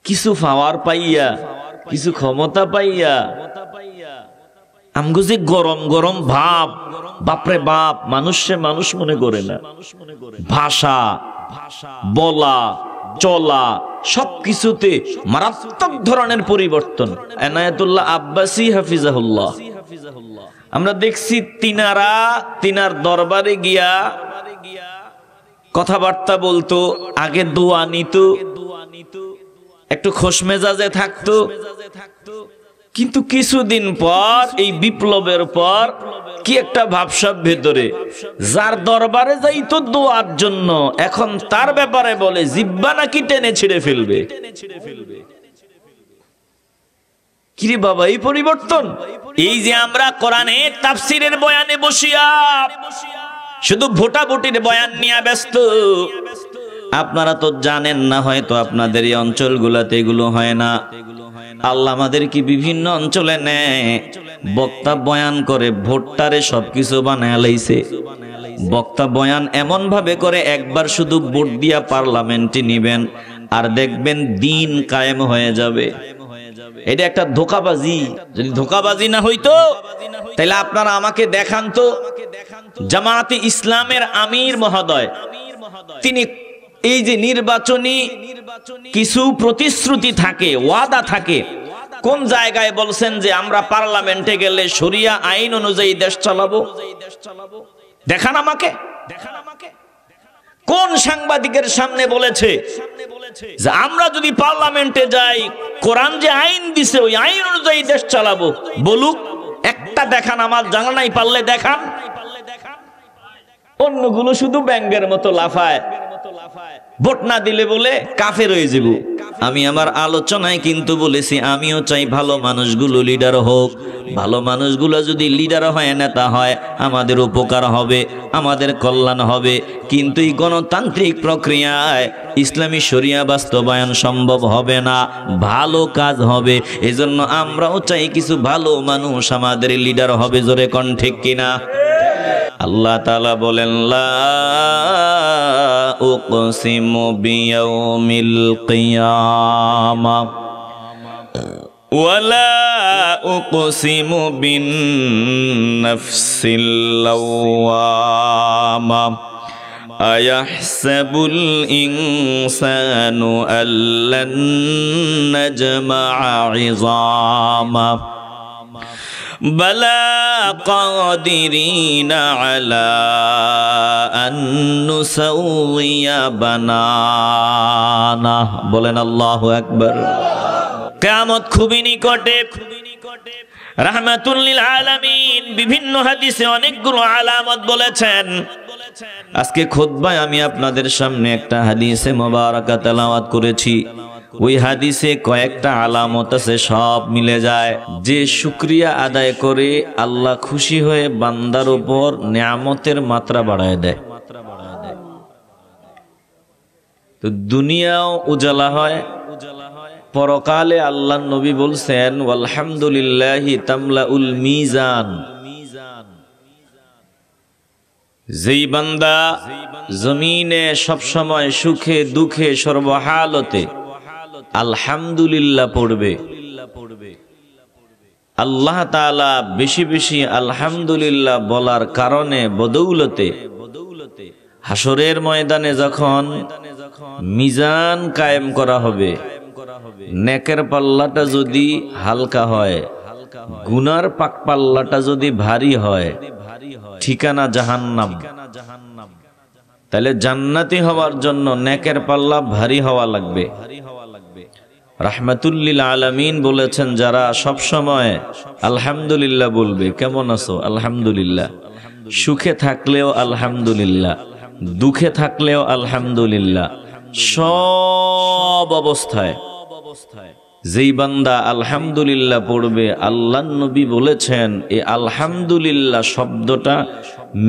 কিছু পাওয়ার পাইয়া, কিছু ক্ষমতা পাইয়া আমগো যে গরম গরম ভাব, বাপরে বাপ, মানুষ মনে করে না। ভাষা, বলা, চলা সবকিছুতে মারাত্মক ধরনের পরিবর্তন। এনায়েতুল্লাহ আব্বাসী হাফিজাহুল্লাহ, আমরা দেখছি তিনার দরবারে গিয়া কথাবার্তা বলতো, আগে দোয়া নিত, একটু খোশমেজাজে থাকতো, কিন্তু কিছুদিন পর এই বিপ্লবের পর কি একটা ভাবসাব ভেতরে, যার দরবারে যাইতো দোয়ার জন্য এখন তার ব্যাপারে বলে জিব্বা নাকি টেনে ছিঁড়ে ফেলবে। কিরে বাবা, এই পরিবর্তন! এই যে আমরা কোরআনে তাফসিরের বয়ানে বসিয়া শুধু ভোটাভুটির বয়ান নিয়ে ব্যস্ত, আপনারা তো জানেন না, হয়তো আপনাদের এই অঞ্চলগুলোতে এগুলো হয় না। আল্লাহ আমাদের কি বিভিন্ন অঞ্চলে নেয়, বক্তা বয়ান করে ভোটটারে সবকিছু বানায় লাইছে। বক্তা বয়ান এমন ভাবে করে, একবার শুধু ভোট দিয়া পার্লামেন্টে নিবেন আর দেখবেন দিন কায়েম হয়ে যাবে। এটা একটা ধোঁকাবাজি। যদি ধোঁকাবাজি না হইতো তাহলে আপনারা আমাকে দেখান তো, জামায়াতে ইসলামের আমির মহোদয় তিনি এই যে নির্বাচনী কিছু প্রতিশ্রুতি থাকে, ওয়াদা থাকে, কোন জায়গায় বলছেন যে আমরা পার্লামেন্টে গেলে শরিয়া আইন অনুযায়ী দেশ চালাবো? দেখান আমাকে। কোন সাংবাদিকের সামনে বলেছে যে আমরা যদি পার্লামেন্টে যাই, কোরআন যে আইন দিছে ওই আইন অনুযায়ী দেশ চালাবো? বলুক, একটা দেখান, আমার জানা নাই, পারলে দেখান। অন্যগুলো শুধু ব্যাঙ্গের মতো লাফায়, ভোট না দিলে বলে কাফের হয়ে যাব। আমি আমার আলোচনায় কিন্তু বলেছি, আমিও চাই ভালো মানুষগুলো লিডার হোক। ভালো মানুষগুলো যদি লিডার হয়, নেতা হয়, আমাদের উপকার হবে, আমাদের কল্যাণ হবে। কিন্তু এই গণতান্ত্রিক প্রক্রিয়ায় ইসলামী শরিয়া বাস্তবায়ন সম্ভব হবে না, ভালো কাজ হবে। এজন্য আমরাও চাই কিছু ভালো মানুষ আমাদের লিডার হবে। জোরে কোন ঠিক কিনা? আল্লাহ তাআলা বলেন, লা উকসিমু বিয়াউমিল কিয়ামা ওয়ালা উকসিমু বিন-নাফসিল লাওয়ামা আয়াহসাবুল ইনসানু আল্লান নাজমা'a 'ইযামা বালা কাদিরিনা আলা আন নুসাউইয়া বানানা। বলেন আল্লাহু আকবার। কিয়ামত খুবই নিকটে। রাহমাতুল লিল আলামিন বিভিন্ন হাদিসে অনেকগুলো আলামত বলেছেন। আজকে খুতবায় আমি আপনাদের সামনে একটা হাদিসে মোবারকা তেলাওয়াত করেছি। ওই হাদিসে কয়েকটা আলামত আছে, সব মিলে যায়। যে শুকরিয়া আদায় করে আল্লাহ খুশি হয়ে বান্দার উপর নিয়ামতের মাত্রা বাড়ায় দেয়, তো দুনিয়াও উজালা হয়, পরকালে আল্লাহর নবী বলছেন, আলহামদুলিল্লাহি তামলাউল মিজান। যেই বান্দা জমিনে সবসময় সুখে দুঃখে সর্বহালতে আলহামদুলিল্লাহ পড়বে, আল্লাহ তাআলা বেশি বেশি আলহামদুলিল্লাহ বলার কারণে বদৌলতে হাসরের ময়দানে যখন মিজান কায়েম করা হবে, নেকের পাল্লাটা যদি হালকা হয়, গুনার পাক পাল্লাটা যদি ভারী হয়, ঠিকানা জাহান্নাম। তাহলে জান্নাতি হওয়ার জন্য নেকের পাল্লা ভারী হওয়া লাগবে। রাহমাতুল লিল আলামিন বলেছেন, যারা সব সময় আলহামদুলিল্লাহ বলবে, কেমন আছো? আলহামদুলিল্লাহ। সুখে থাকলেও আলহামদুলিল্লাহ, দুঃখে থাকলেও আলহামদুলিল্লাহ, সব অবস্থায় যেই বান্দা আলহামদুলিল্লাহ পড়বে, আল্লাহর নবী বলেছেন এই আলহামদুলিল্লাহ শব্দটা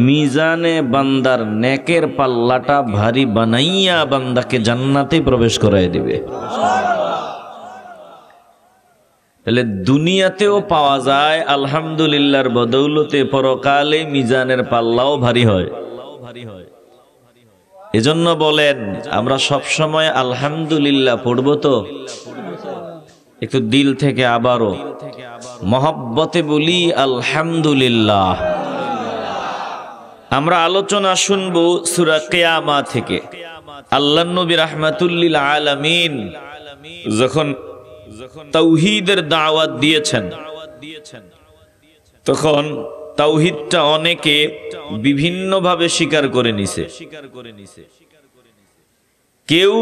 মিজানে বান্দার নেকের পাল্লাটা ভারী বানাইয়া বান্দাকে জান্নাতে প্রবেশ করায় দিবে। তাহলে দুনিয়াতেও পাওয়া যায় আলহামদুলিল্লাহর বদৌলতে, পরকালে মিজানের পাল্লাও ভারী হয়। এজন্য বলেন, আমরা সব সময় আলহামদুলিল্লাহ পড়ব তো? একটু দিল থেকে আবারও মহব্বতে বলি আলহামদুলিল্লাহ। আমরা আলোচনা শুনবো সূরা কিয়ামা থেকে। আল্লাহর নবী রাহমাতুল লিল আলামিন যখন তাওহীদের দাওয়াত দিয়েছেন, তখন তাওহীদটা অনেকে বিভিন্নভাবে স্বীকার করে নিছে। কেউ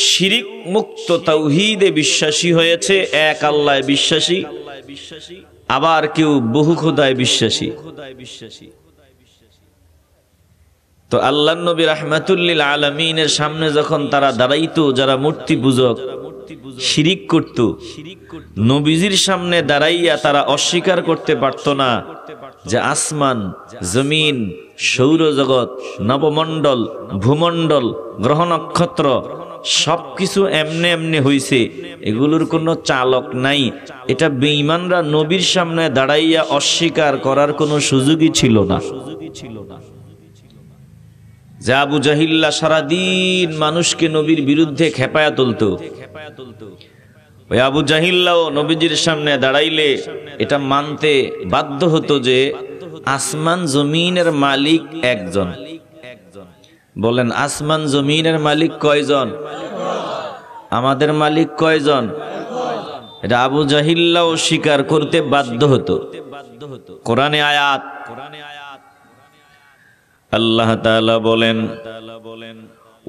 শিরিক মুক্ত তাওহীদে বিশ্বাসী হয়েছে, এক আল্লাহ বিশ্বাসী, আবার কেউ বহু খোদায় বিশ্বাসী। তো আল্লাহর নবী রাহমাতুল লিল আলামিনের সামনে যখন তারা দাঁড়াইতো, যারা মূর্তি পূজক শিরিক করত, নবীজির সামনে দাঁড়াইয়া তারা অস্বীকার করতে পারত না যে আসমান, জমিন, সৌরজগৎ, নবমণ্ডল, ভূমণ্ডল, গ্রহ নক্ষত্র সবকিছু এমনে এমনে হইছে, এগুলোর কোনো চালক নাই। এটা বেঈমানরা নবীর সামনে দাঁড়াইয়া অস্বীকার করার কোনো সুযোগই ছিল না। যে আবু জাহিল্লা সারাদিন মানুষকে নবীর বিরুদ্ধে খেপায়া তুলতো, ওই আবু জাহিল্লাও নবীজির সামনে দাঁড়াইলে এটা মানতে বাধ্য হতো যে আসমান জমিনের মালিক একজন। বলেন, আসমান জমিনের মালিক কয়জন? আমাদের মালিক কয়জন? এটা আবু জাহিল্লাও স্বীকার করতে বাধ্য হতো। কোরআনে আয়াত, আল্লাহ তাআলা বলেন,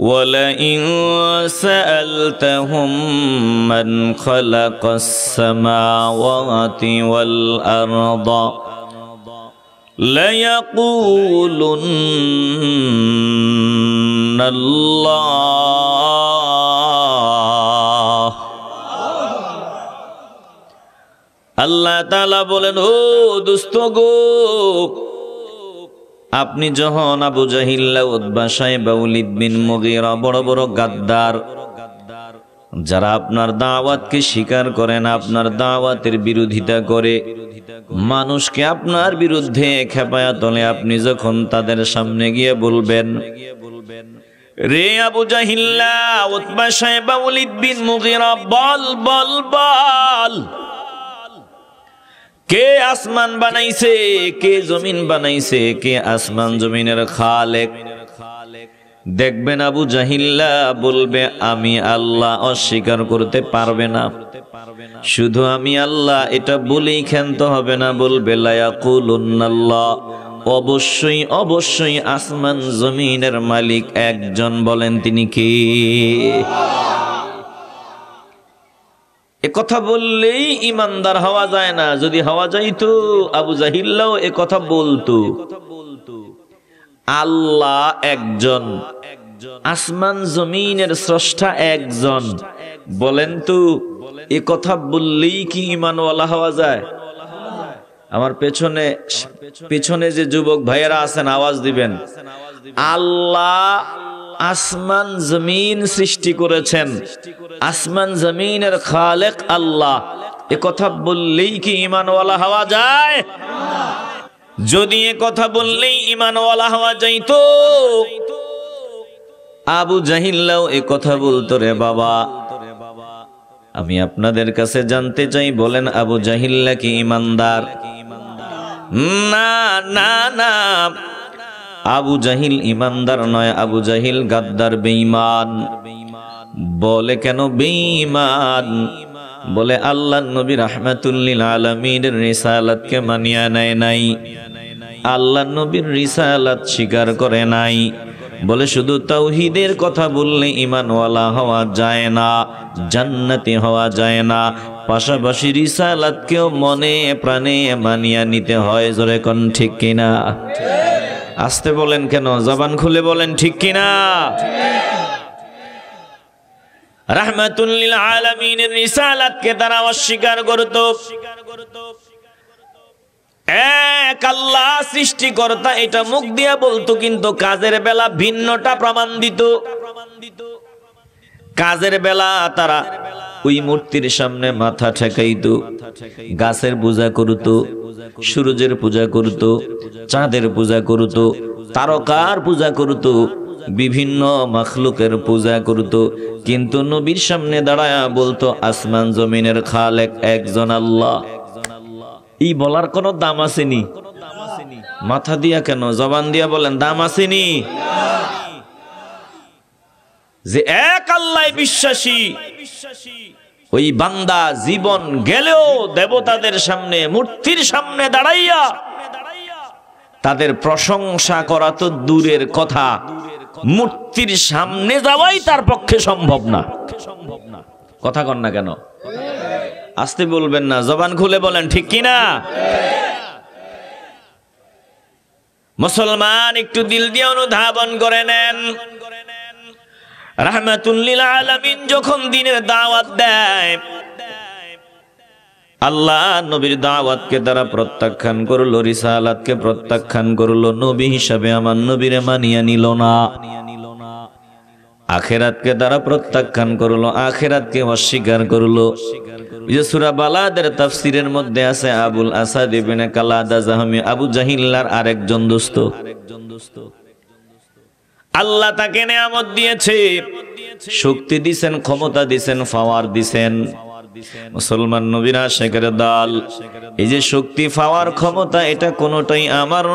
وَلَئِن سَأَلْتَهُم مَّنْ خَلَقَ السَّمَاوَاتِ وَالْأَرْضَ لَيَقُولُنَّ اللَّهُ। আল্লাহ তাআলা বলেন, ও দোস্ত গো, আপনি যখন আবু জাহিল্লা, উতবা, শাইবা, ওয়ালিদ বিন মুগীরা, বড় বড় গাদ্দার যারা আপনার দাওয়াতকে স্বীকার করেন, আপনার দাওয়াতের বিরোধিতা করে, মানুষকে আপনার বিরুদ্ধে খেপায়া তোলে, আপনি যখন তাদের সামনে গিয়ে বলবেন, রে আবু জাহিল্লা, উতবা, শাইবা, ওয়ালিদ বিন মুগীরা, বল বল বল, কে আসমান বানাইছে, কে জমিন বানাইছে, কে আসমান জমিনের খালেক? দেখবেন আবু জাহিল্লা বলবে আমি আল্লাহ, অস্বীকার করতে পারবে না। শুধু আমি আল্লাহ এটা বলেই ক্ষান্ত হবে না, বলবে লা ইয়াকুলুন্নাল্লাহ, অবশ্যই অবশ্যই আসমান জমিনের মালিক একজন। বলেন তিনি কে? এ কথা বললেই ইমানদার হওয়া যায় না। যদি হওয়া যাইতো আবু জাহিল্লাও এ কথা বলতো। আল্লাহ একজন, আসমান জমিনের স্রষ্টা একজন। বলেন তো, এ কথা বললেই কি ঈমানওয়ালা হওয়া যায়? আমার পেছনে যে যুবক ভাইয়েরা আছেন আওয়াজ দিবেন। আল্লাহ আসমান জমিন সৃষ্টি করেছেন, আসমান জমিনের খালেক আল্লাহ, এ কথা বললেই কি ঈমানওয়ালা হওয়া যায়? যদি এ কথা বললেই ঈমানওয়ালা হওয়া যাইতো, আবু জাহিল্লাও এ কথা বলতো। রে বাবা, আমি আপনাদের কাছে জানতে চাই, বলেন আবু জাহিল্লা কি ঈমানদার? না না না, আবু জাহিল ঈমানদার নয়, আবু জাহিল গাদ্দার, বেঈমান। বলে কেন বেঈমান? বলে আল্লাহর নবী রাহমাতুল লিল আলামিনের রিসালাতকে মানিয়া নেয় নাই, আল্লাহর নবীর রিসালাত স্বীকার করে নাই। বলে শুধু তাওহীদের কথা বললে ঈমানওয়ালা হওয়া যায় না, জান্নাতি হওয়া যায় না, পাশাপাশি রিসালাতকেও মনে প্রাণে মানিয়া নিতে হয়। জোরে কোন ঠিক কিনা? আসতে বলেন কেন? জবান খুলে বলেন ঠিক কিনা? রাহমাতুল লিল আলামিনের রিসালাতকে তারা অস্বীকার করত। এক আল্লাহ সৃষ্টিকর্তা এটা মুখ দিয়া বলতো, কিন্তু কাজের বেলা ভিন্নটা প্রমাণ দিত। কাজের বেলা তারা ওই মূর্তির সামনে মাথা ঠেকাইতো, গাছের পূজা করত, সূর্যের পূজা করত, চাঁদের পূজা করত, তারকার পূজা করত। বিভিন্ন মাখলুকের পূজা করত, কিন্তু নবীর সামনে দাঁড়ায়া বলতো আসমান জমিনের খালেক একজন আল্লাহ। এই বলার কোনো দাম আসেনি? মাথা দিয়া কেন, জবান দিয়া বলেন, দাম আসেনি? যে এক আল্লাহ বিশ্বাসী ওই বান্দা জীবন গেলেও দেবতাদের সামনে, মূর্তির সামনে দাঁড়াইয়া তাদের প্রশংসা করা তো দূরের কথা, মূর্তির সামনে যাওয়াই তার পক্ষে সম্ভব না। কথা কন না কেন? আসতে বলবেন না, জবান খুলে বলেন, ঠিক কিনা? মুসলমান একটু দিল দিয়ে অনুধাবন করে নেন, রাহমাতুল লিল আলামিন যখন দ্বীনের দাওয়াত দেয়, আল্লাহ নবীর দাওয়াতকে তারা প্রত্যাখ্যান করলো, রিসালাতকে প্রত্যাখ্যান করলো, নবী হিসাবে আমার নবীরে মানিয়ে নিল না। আখিরাতকে তারা প্রত্যাখ্যান করলো, আখিরাতকে অস্বীকার করলো। যে সূরা বালাদের তাফসীরের মধ্যে আছে, আবুল আসাদ ইবনে কালাদা জাহমি, আবু জাহিল্লার আরেকজন দোস্ত। আল্লাহ তাকে নেয়ামত দিয়েছে, শক্তি দিছেন, ক্ষমতা দিছেন, পাওয়ার দিছেন। মুসলমান নবীর আশিকের দল, এই যে শক্তি, পাওয়ার, ক্ষমতা, এটা কোনোটাই আমার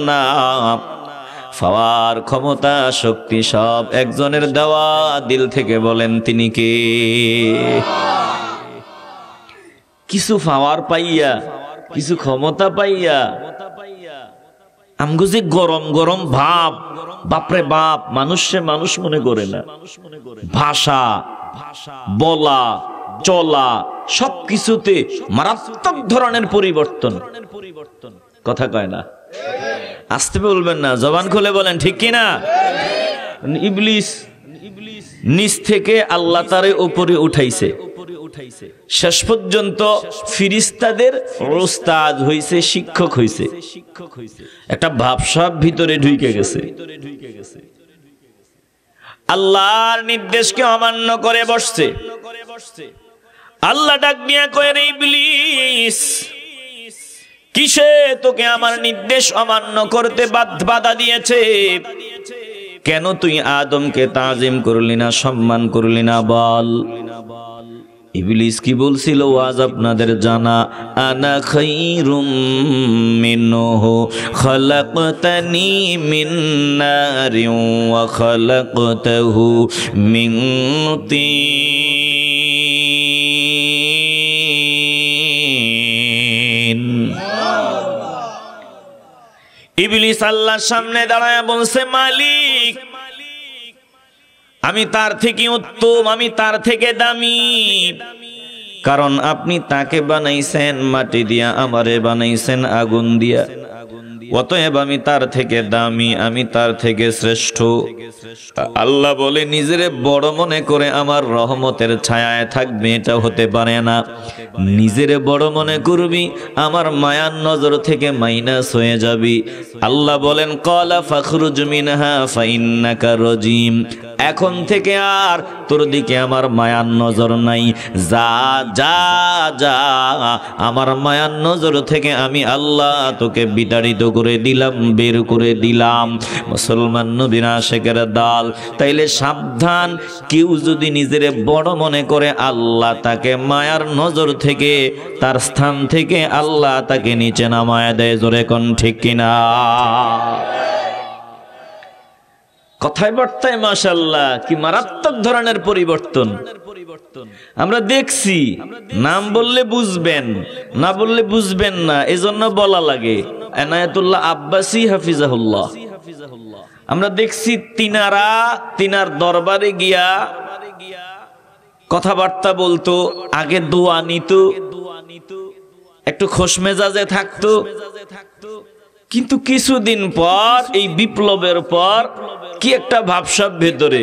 না। পাওয়ার, ক্ষমতা, শক্তি সব একজনের দেওয়া। দিল থেকে বলেন, তিনি কে? কিছু পাওয়ার পাইয়া, কিছু ক্ষমতা পাইয়া আমগো যে গরম গরম ভাব, বাপরে বাপ, মানুষে মানুষ মনে করে না। ভাষা, বলা, চলা, সবকিছুতে মারাত্মক ধরনের পরিবর্তন। কথা কয় না? আসতে বলবেন না, জবান খুলে বলেন, ঠিক কিনা? ইবলিস নিচ থেকে আল্লাহ তারে উপরে উঠাইছে, শেষ পর্যন্ত ফিরিস্তাদের ওস্তাদ হইছে, শিক্ষক হইছে। একটা ভাবসাব ভিতরে ঢুকে গেছে, আল্লাহর নির্দেশকে অমান্য করে বসছে। আল্লাহ ডাক দিয়া কয়, রে ইবলিস, কিসে তোকে আমার নির্দেশ অমান্য করতে বাধা দিয়েছে? কেন তুই আদমকে তাজিম করলি না, সম্মান করলি না? বল। ইবলিস কি বলছিল? আজ আপনাদের জানা, আনা খায়রুম মিনহু খালাকতানি মিন নারিন ওয়া খালাকতাহু মিন তিন। ইবলিস আল্লাহর সামনে দাঁড়ায় বলছে, মালিক, আমি তার থেকে উত্তম, আমি তার থেকে দামি, কারণ আপনি তাকে বানাইছেন মাটি দিয়া, আমারে বানাইছেন আগুন দিয়া। অতএব আমি তার থেকে দামি, আমি তার থেকে শ্রেষ্ঠ। আল্লাহ বলে, নিজের বড় মনে করে আমার রহমতের ছায়ায় থাকবে, এটা হতে পারে না। নিজের বড় মনে করবি, আমার মায়ার নজর থেকে মাইনাস হয়ে যাবি। আল্লাহ বলেন, ক্বালা ফাখরুজ মিনহা ফাইন্নাকা রাজিম, এখন থেকে আর তোর দিকে আমার মায়ার নজর নাই, যা যা যা, আমার মায়ার নজর থেকে আমি আল্লাহ তোকে বিতাড়িত করে দিলাম, বের করে দিলাম। মুসলমান নবীর আশিকের দল, তাইলে সাবধান, কেউ যদি নিজের বড় মনে করে, আল্লাহ তাকে মায়ার নজর থেকে, তার স্থান থেকে আল্লাহ তাকে নিচে নামায় দেয়। জোরে কোন ঠিক কিনা? কথায় বার্তায় মাশাআল্লাহ কি মারাত্মক ধরনের পরিবর্তন আমরা দেখছি। নাম বললে বুঝবেন, না বললে বুঝবেন না, এজন্য বলা লাগে। এনায়েতুল্লাহ আব্বাসী হাফিজাহুল্লাহ, আমরা দেখছি তিনার দরবারে গিয়া কথাবার্তা বলতো, আগে দোয়া নিত, একটু খোশমেজাজে থাকতো, কিন্তু কিছুদিন পর, এই বিপ্লবের পর, কি একটা ভাবসাব ভেতরে,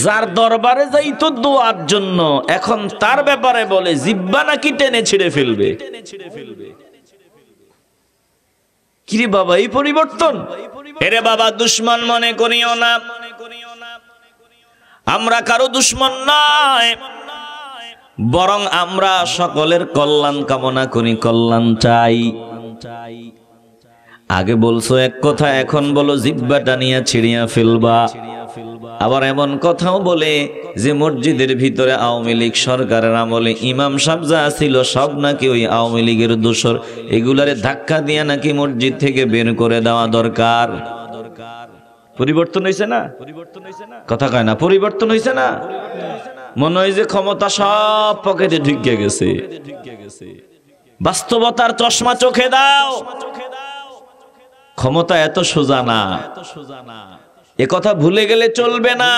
যার দরবারে যাইতো দোয়ার জন্য, এখন তার ব্যাপারে বলে জিব্বা নাকি টেনে ছিঁড়ে ফেলবে। কিরে বাবা, এই পরিবর্তন? এরে বাবা, দুশ্মন মনে করিও না, আমরা কারো দুশ্মন নয়, বরং আমরা সকলের কল্যাণ কামনা করি, কল্যাণ চাই। আগে বলছো এক কথা, এখন বলো জিহ্বাটা নিয়ে ছিড়িয়া ফেলবা। আবার এমন কথাও বলে যে মসজিদের ভিতরে আওয়ামী লীগ সরকারের আমলে ইমাম সাহেব যা ছিল সব নাকি ওই আওয়ামী লীগের দোসর, এগুলারে ধাক্কা দিয়ে নাকি মসজিদ থেকে বের করে দেওয়া দরকার। পরিবর্তন হয়েছে না? কথা কয় না, পরিবর্তন হয়েছে না? মনে হয় যে ক্ষমতা সব পকেটে ঢুকে গেছে। বাস্তবতার চশমা চোখে দাও, ক্ষমতা এত সোজা না, এ কথা ভুলে গেলে চলবে না।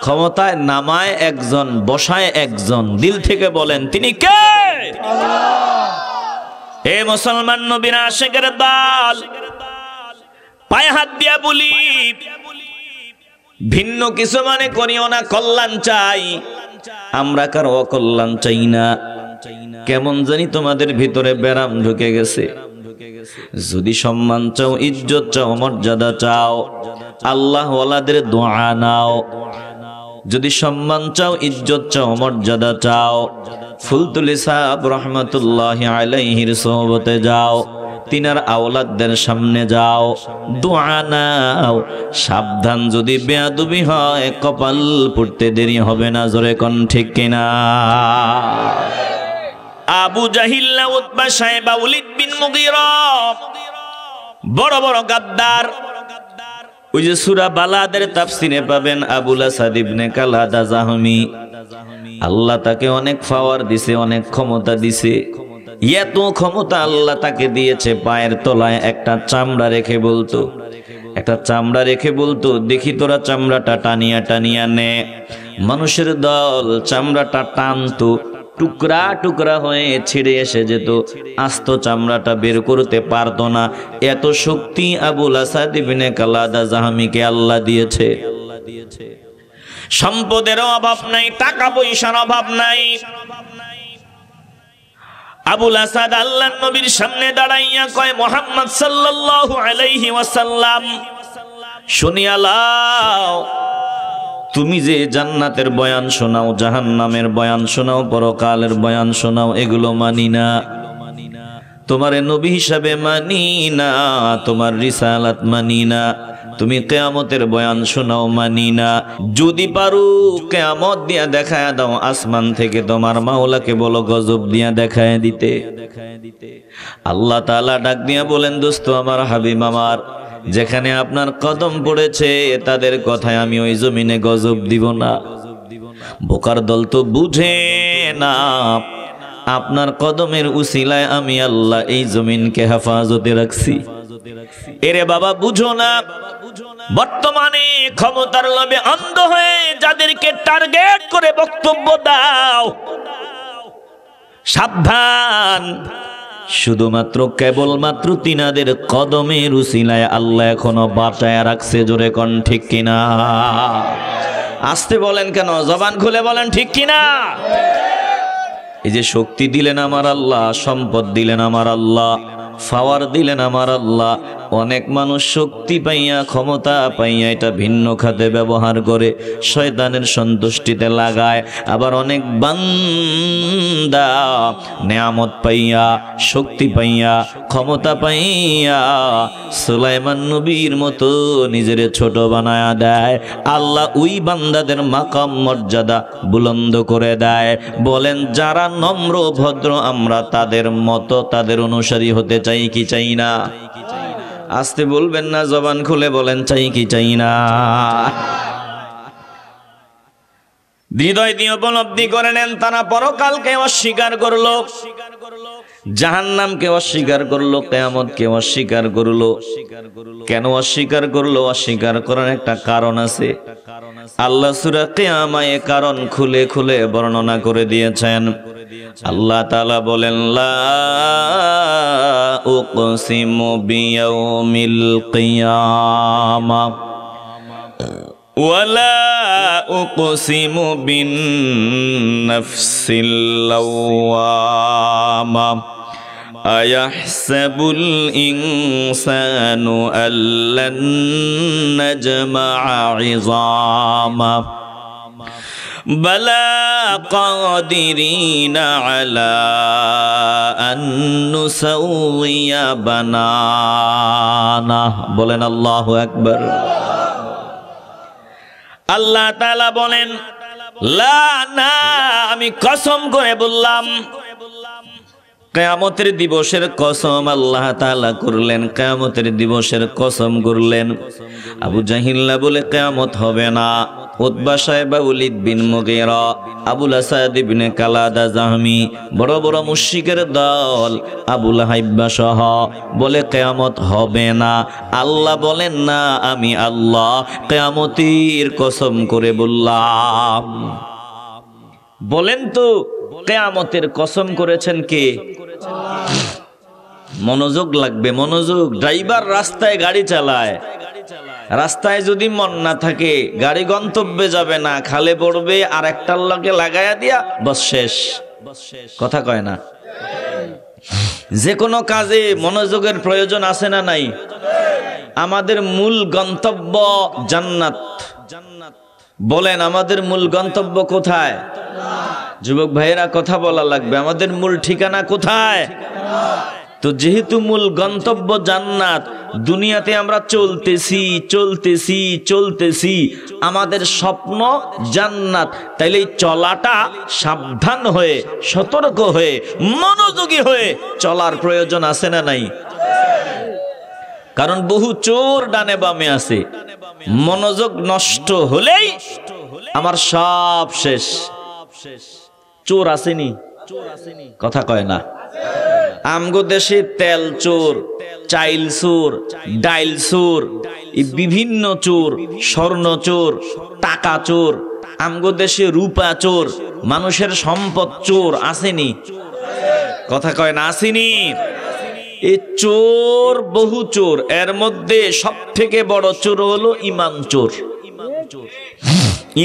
ক্ষমতায় নামায় একজন, বসায় একজন। দিল থেকে বলেন তিনি কে? হে মুসলমান নবীর আশিকের দল, পায়ে হাত দিয়া বলি, ভিন্ন কিছু মনে করিও না, কল্যাণ চাই আমরা, কারো অকল্যাণ চাই না। কেমন জানি তোমাদের ভিতরে ব্যারাম ঢুকে গেছে। যদি সম্মান চাও, ইজ্জত চাও, মর্যাদা চাও, আল্লাহ ওয়ালাদের দোয়া নাও। যদি সম্মান চাও, ইজ্জত চাও, মর্যাদা চাও, ফুলতুলি সাহেব রহমতুল্লাহি আলাইহির সোহবতে যাও, তিনার আওলাদদের সামনে যাও, দোয়া নাও। সাবধান, যদি বেয়াদবি হয় কপাল পুড়তে দেরি হবে না। জোরে কোন ঠিক কিনা? আবু জাহিল, উতবা, সাইবা, ওয়ালিদ বিন মুগীরা বড় বড় গাদ্দার। ওই যে সূরা বালাদের তাফসিরে পাবেন আবুল আসাদ ইবনে কালাদা জাহমি, আল্লাহ তাকে অনেক পাওয়ার দিছে, অনেক ক্ষমতা দিছে। এত ক্ষমতা আল্লাহ তাকে দিয়েছে, পায়ের তলায় একটা চামড়া রেখে বলতো, একটা চামড়া রেখে বলতো, দেখি তোরা চামড়াটা টানিয়া টানিয়া নে। মানুষের দল চামড়াটা টানতো, টুকরা টুকরা হয়ে ছিঁড়ে এসে যেত, আস্ত চামড়াটা বের করতে পারতো না। এত শক্তি আবুল আসাদ ইবনে কালাদা জাহমিকে আল্লাহ দিয়েছে। সম্পদের অভাব নাই, টাকা পয়সার অভাব নাই। আবুল আসাদ আল্লাহর নবীর সামনে দাঁড়াইয়া কয়, মুহাম্মদ সাল্লাল্লাহু আলাইহি ওয়াসাল্লাম, শুনিয়া লাও, তুমি যে জান্নাতের বয়ান শোনাও, জাহান্নামের বয়ান শোনাও, পরকালের বয়ান শোনাও, এগুলো মানি না। তোমারে নবী হিসাবে মানি না, তোমার রিসালাত মানি না। তুমি কিয়ামতের বয়ান শোনাও, মানি না। যদি পারো কিয়ামত দিয়া দেখায় দাও, আসমান থেকে তোমার মাওলাকে বলো গজব দিয়া দেখায় দিতে। আল্লাহ তাআলা ডাক দিয়া বলেন, দোস্ত আমার, হাবিব আমার, যেখানে আপনার কদম পড়েছে তাদের কথায় আমি ওই জমিনে গজব দিব না। বোকার দল তো বুঝে না, আপনার কদমের উসিলায় আমি আল্লাহ এই জমিনকে হেফাজতে রাখছি। এরে বাবা, বুঝো না, বর্তমানে ক্ষমতার লোভে অন্ধ হয়ে যাদেরকে টার্গেট করে বক্তব্য দাও, সাবধান। শুধুমাত্র কেবলমাত্র তিনাদের কদমের উসিলায় আল্লাহ এখনো বাঁচায়া রাখছে। জোরে কোন ঠিক কিনা? আসতে বলেন কেন? জবান খুলে বলেন ঠিক কিনা? এই যে শক্তি দিলেন আমার আল্লাহ, সম্পদ দিলেন আমার আল্লাহ, পাওয়ার দিলেন আমার আল্লাহ। অনেক মানুষ শক্তি পাইয়া, ক্ষমতা পাইয়া এটা ভিন্ন খাতে ব্যবহার করে, শয়তানের সন্তুষ্টিতে লাগায়। আবার অনেক বান্দা নেয়ামত পাইয়া, শক্তি পাইয়া, ক্ষমতা পাইয়া সুলাইমান নবীর মতো নিজের ছোট বানায়া দেয়। আল্লাহ ওই বান্দাদের মাকাম মর্যাদা বুলন্দ করে দেয়। বলেন, যারা নম্র ভদ্র, আমরা তাদের মতো, তাদের অনুসারী হতে চাই কি চাই না? আসতে বলবেন না, জবান খুলে বলেন, চাই কি চাই না? হৃদয় দিয়ে উপলব্ধি করে নেন, তারা পরকালকে অস্বীকার করলো, জাহান্নামকে অস্বীকার করলো, কিয়ামতকে অস্বীকার করলো। কেন অস্বীকার করলো? অস্বীকার করার একটা কারণ আছে। আল্লাহ সূরা কিয়ামায়ে কারণ খুলে খুলে বর্ণনা করে দিয়েছেন। আল্লাহ তাআলা বলেন, লা উকসিমু বিয়াউমিল কিয়ামা ওয়ালা উকসিমু বিন নাফসিল লাওয়ামা আয়াহসাবুল ইনসানু আল্লান নাজমা'a ইযামা বালা কাদিরিনা আলা আন নুসাউইয়া বানানা। বলেন আল্লাহু আকবার। আল্লাহ তাআলা বলেন, লা, না, আমি কসম করে বললাম। কিয়ামতের দিবসের কসম আল্লাহ তাআলা করলেন, কিয়ামতের দিবসের কসম করলেন। আবু জাহিল্লা বলে কিয়ামত হবে না। উতবা সাহেবা, ওয়ালিদ বিন মুগীরা, আবুল আসাদ ইবনে কালাদা জাহমি, বড় বড় মুশরিকের দল, আবু লাহাব সহ বলে কিয়ামত হবে না। আল্লাহ বলেন, না, আমি আল্লাহ কিয়ামতের কসম করে বললাম। বলেন তো, কিয়ামতের কসম করেছেন কে? মনোযোগ লাগবে, মনোযোগ। ড্রাইভার রাস্তায় গাড়ি চালায়, রাস্তায় যদি মন না থাকে গাড়ি গন্তব্যে যাবে না, খালে পড়বে, আর একটার লগে লাগায়া দিয়া বস, শেষ। কথা কয় না? যে কোনো কাজে মনোযোগের প্রয়োজন আছে না নাই? আমাদের মূল গন্তব্য জান্নাত। বলেন, আমাদের মূল গন্তব্য কোথায়? যুবক ভাইয়েরা কথা বলা লাগবে, আমাদের মূল ঠিকানা কোথায়? তো যেহেতু মূল গন্তব্য জান্নাত, দুনিয়াতে আমরা চলতেছি চলতেছি চলতেছি, আমাদের স্বপ্ন জান্নাত, তাইলে এই চলাটা সাবধান হয়ে, সতর্ক হয়ে, মনোযোগী হয়ে চলার প্রয়োজন আছে না নাই? কারণ বহু চোর ডানে বামে আছে, মনোযোগ নষ্ট হলেই আমার সব শেষ। চোর আসেনি? কথা কয় না? আমগো দেশে তেল চোর, চাইল চোর, ডাইল চোর, বিভিন্ন চোর, স্বর্ণ চোর, টাকা চোর, আমগো দেশে রূপা চোর, মানুষের সম্পদ চোর আসেনি? কথা কয় না? আসেনি? এই চোর, বহু চোর, এর মধ্যে সব থেকে বড় চোর হলো ইমান চোর।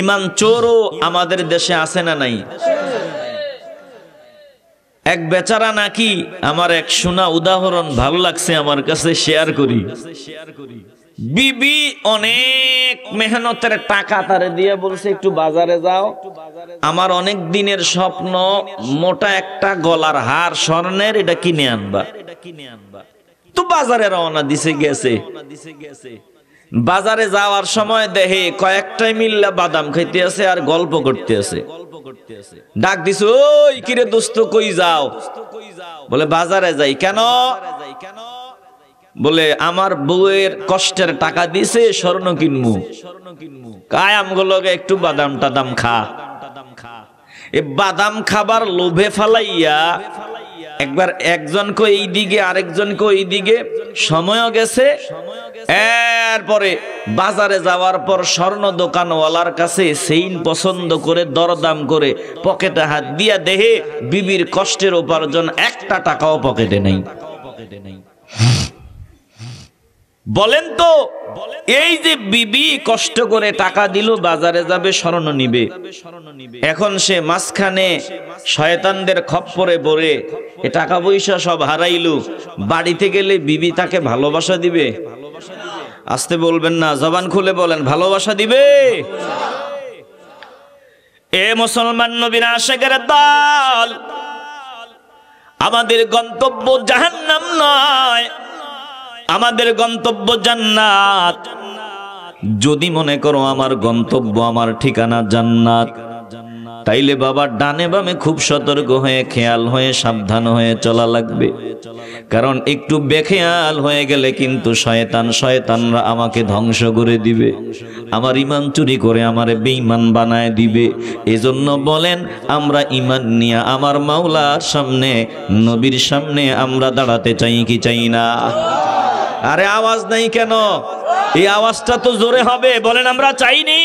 ইমান চোরও আমাদের দেশে আছে না নাই? এক বেচারা নাকি, আমার এক শোনা উদাহরণ ভালো লাগছে, আমার কাছে শেয়ার করি। বিবি অনেক মেহনতের টাকা তারে দিয়ে বলছে, একটু বাজারে যাও, আমার অনেক দিনের স্বপ্ন মোটা একটা গলার হার স্বর্ণের, এটা কিনে আনবা। তো বাজারে রওনা দিছে, গেছে। বাজারে যাওয়ার সময় দেখে কয়েকটাই মিল্লা বাদাম খাইতে আছে আর গল্প করতে আছে। ডাক দিছে, ওই কিরে দোস্ত, কই যাও? বলে বাজারে যাই। কেন? বলে আমার বউয়ের কষ্টের টাকা দিছে, স্বর্ণ কিনমু। কায়াম গুলোকে একটু বাদাম টাদাম খা। এ বাদাম খাবার লোভে ফালাইয়া একবার একজনকে এই দিকে, আরেকজনকে ওই দিকে, সময়ও গেছে। এরপরে বাজারে যাওয়ার পর স্বর্ণ দোকানওয়ালার কাছে সেইন পছন্দ করে দরদাম করে পকেটে হাত দিয়া দেহে বিবির কষ্টের উপার্জন একটা টাকাও পকেটে নেই। বলেন তো, এই যে বিবি কষ্ট করে টাকা দিল, বাজারে যাবে, স্বর্ণ নিবে, এখন সে মাঝখানে শয়তানদের খপ্পরে পড়ে এ টাকা পয়সা সব হারাইলো, বাড়িতে গেলে বিবি তাকে ভালোবাসা দিবে? আসতে বলবেন না, জবান খুলে বলেন, ভালোবাসা দিবে? এ মুসলমান নবীর আশিকের দল, আমাদের গন্তব্য জাহান্নাম নয়, আমাদের গন্তব্য জান্নাত। যদি মনে করো আমার গন্তব্য, আমার ঠিকানা জান্নাত, তাইলে বাবা ডানে বামে খুব সতর্ক হয়ে, খেয়াল হয়ে, সাবধান হয়ে চলা লাগবে। কারণ একটু বেখেয়াল হয়ে গেলে কিন্তু শয়তানরা আমাকে ধ্বংস করে দিবে, আমার ইমান চুরি করে আমারে বেঈমান বানায় দিবে। এজন্য বলেন, আমরা ইমান নিয়ে আমার মাওলার সামনে, নবীর সামনে আমরা দাঁড়াতে চাই কি চাই না? আরে আওয়াজ নাই কেন? এই আওয়াজটা তো জোরে হবে। বলেন, আমরা চাইনি?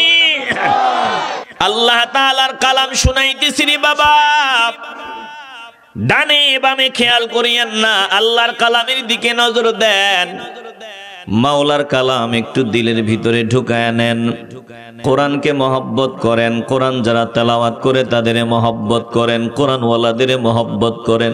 আল্লাহ তাআলার কালাম শুনাইতেছি রে বাবা, ডানে বামে খেয়াল করিয়েন না, আল্লাহর কালামের দিকে নজর দেন। মাওলার কালাম একটু দিলের ভিতরে ঢুকায় নেন, কোরআনকে মহব্বত করেন, কোরআন যারা তেলাওয়াত করে তাদের মহব্বত করেন, কোরআনওয়ালাদের মহব্বত করেন।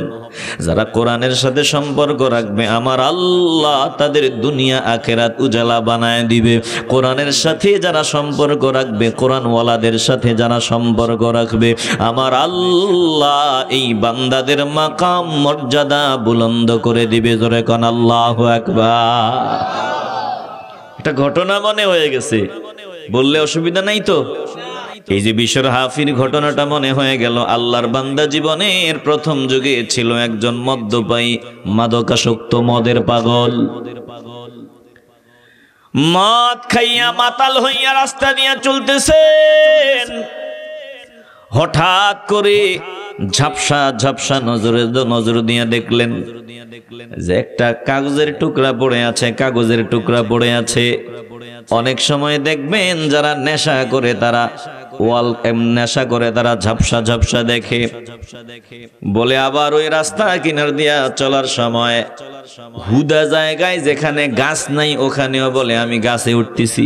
যারা কোরআনের সাথে সম্পর্ক রাখবে আমার আল্লাহ তাদের দুনিয়া আখেরাত উজালা বানায় দিবে। কোরআনের সাথে যারা সম্পর্ক রাখবে, কোরআনওয়ালাদের সাথে যারা সম্পর্ক রাখবে আমার আল্লাহ এই বান্দাদের মাকাম মর্যাদা বুলন্দ করে দিবে। জোরে কোন আল্লাহু আকবার। একটা ঘটনা মনে হয়ে গেছে, বললে অসুবিধা নাই তো? এই যে বিশর হাফির ঘটনাটা মনে হয়ে গেল। আল্লাহর বান্দা জীবনের প্রথম যুগে ছিল একজন মদ্যপায়ী, মাদকাসক্ত, মদের পাগল। মদ খাইয়া মাতাল হইয়া রাস্তা দিয়ে চলতেছেন। হঠাৎ করে ঝাপসা ঝাপসা নজর দিয়ে দেখলেন যে একটা কাগজের টুকরা পড়ে আছে, কাগজের টুকরা পড়ে আছে। অনেক সময় দেখবেন যারা নেশা করে তারা নেশা করে তারা ঝাপসা ঝাপসা দেখে। বলে আবার ওই রাস্তা কিনার দিয়া চলার সময় হুদা জায়গায় যেখানে গাছ নাই ওখানেও বলে আমি গাছে উঠতেছি।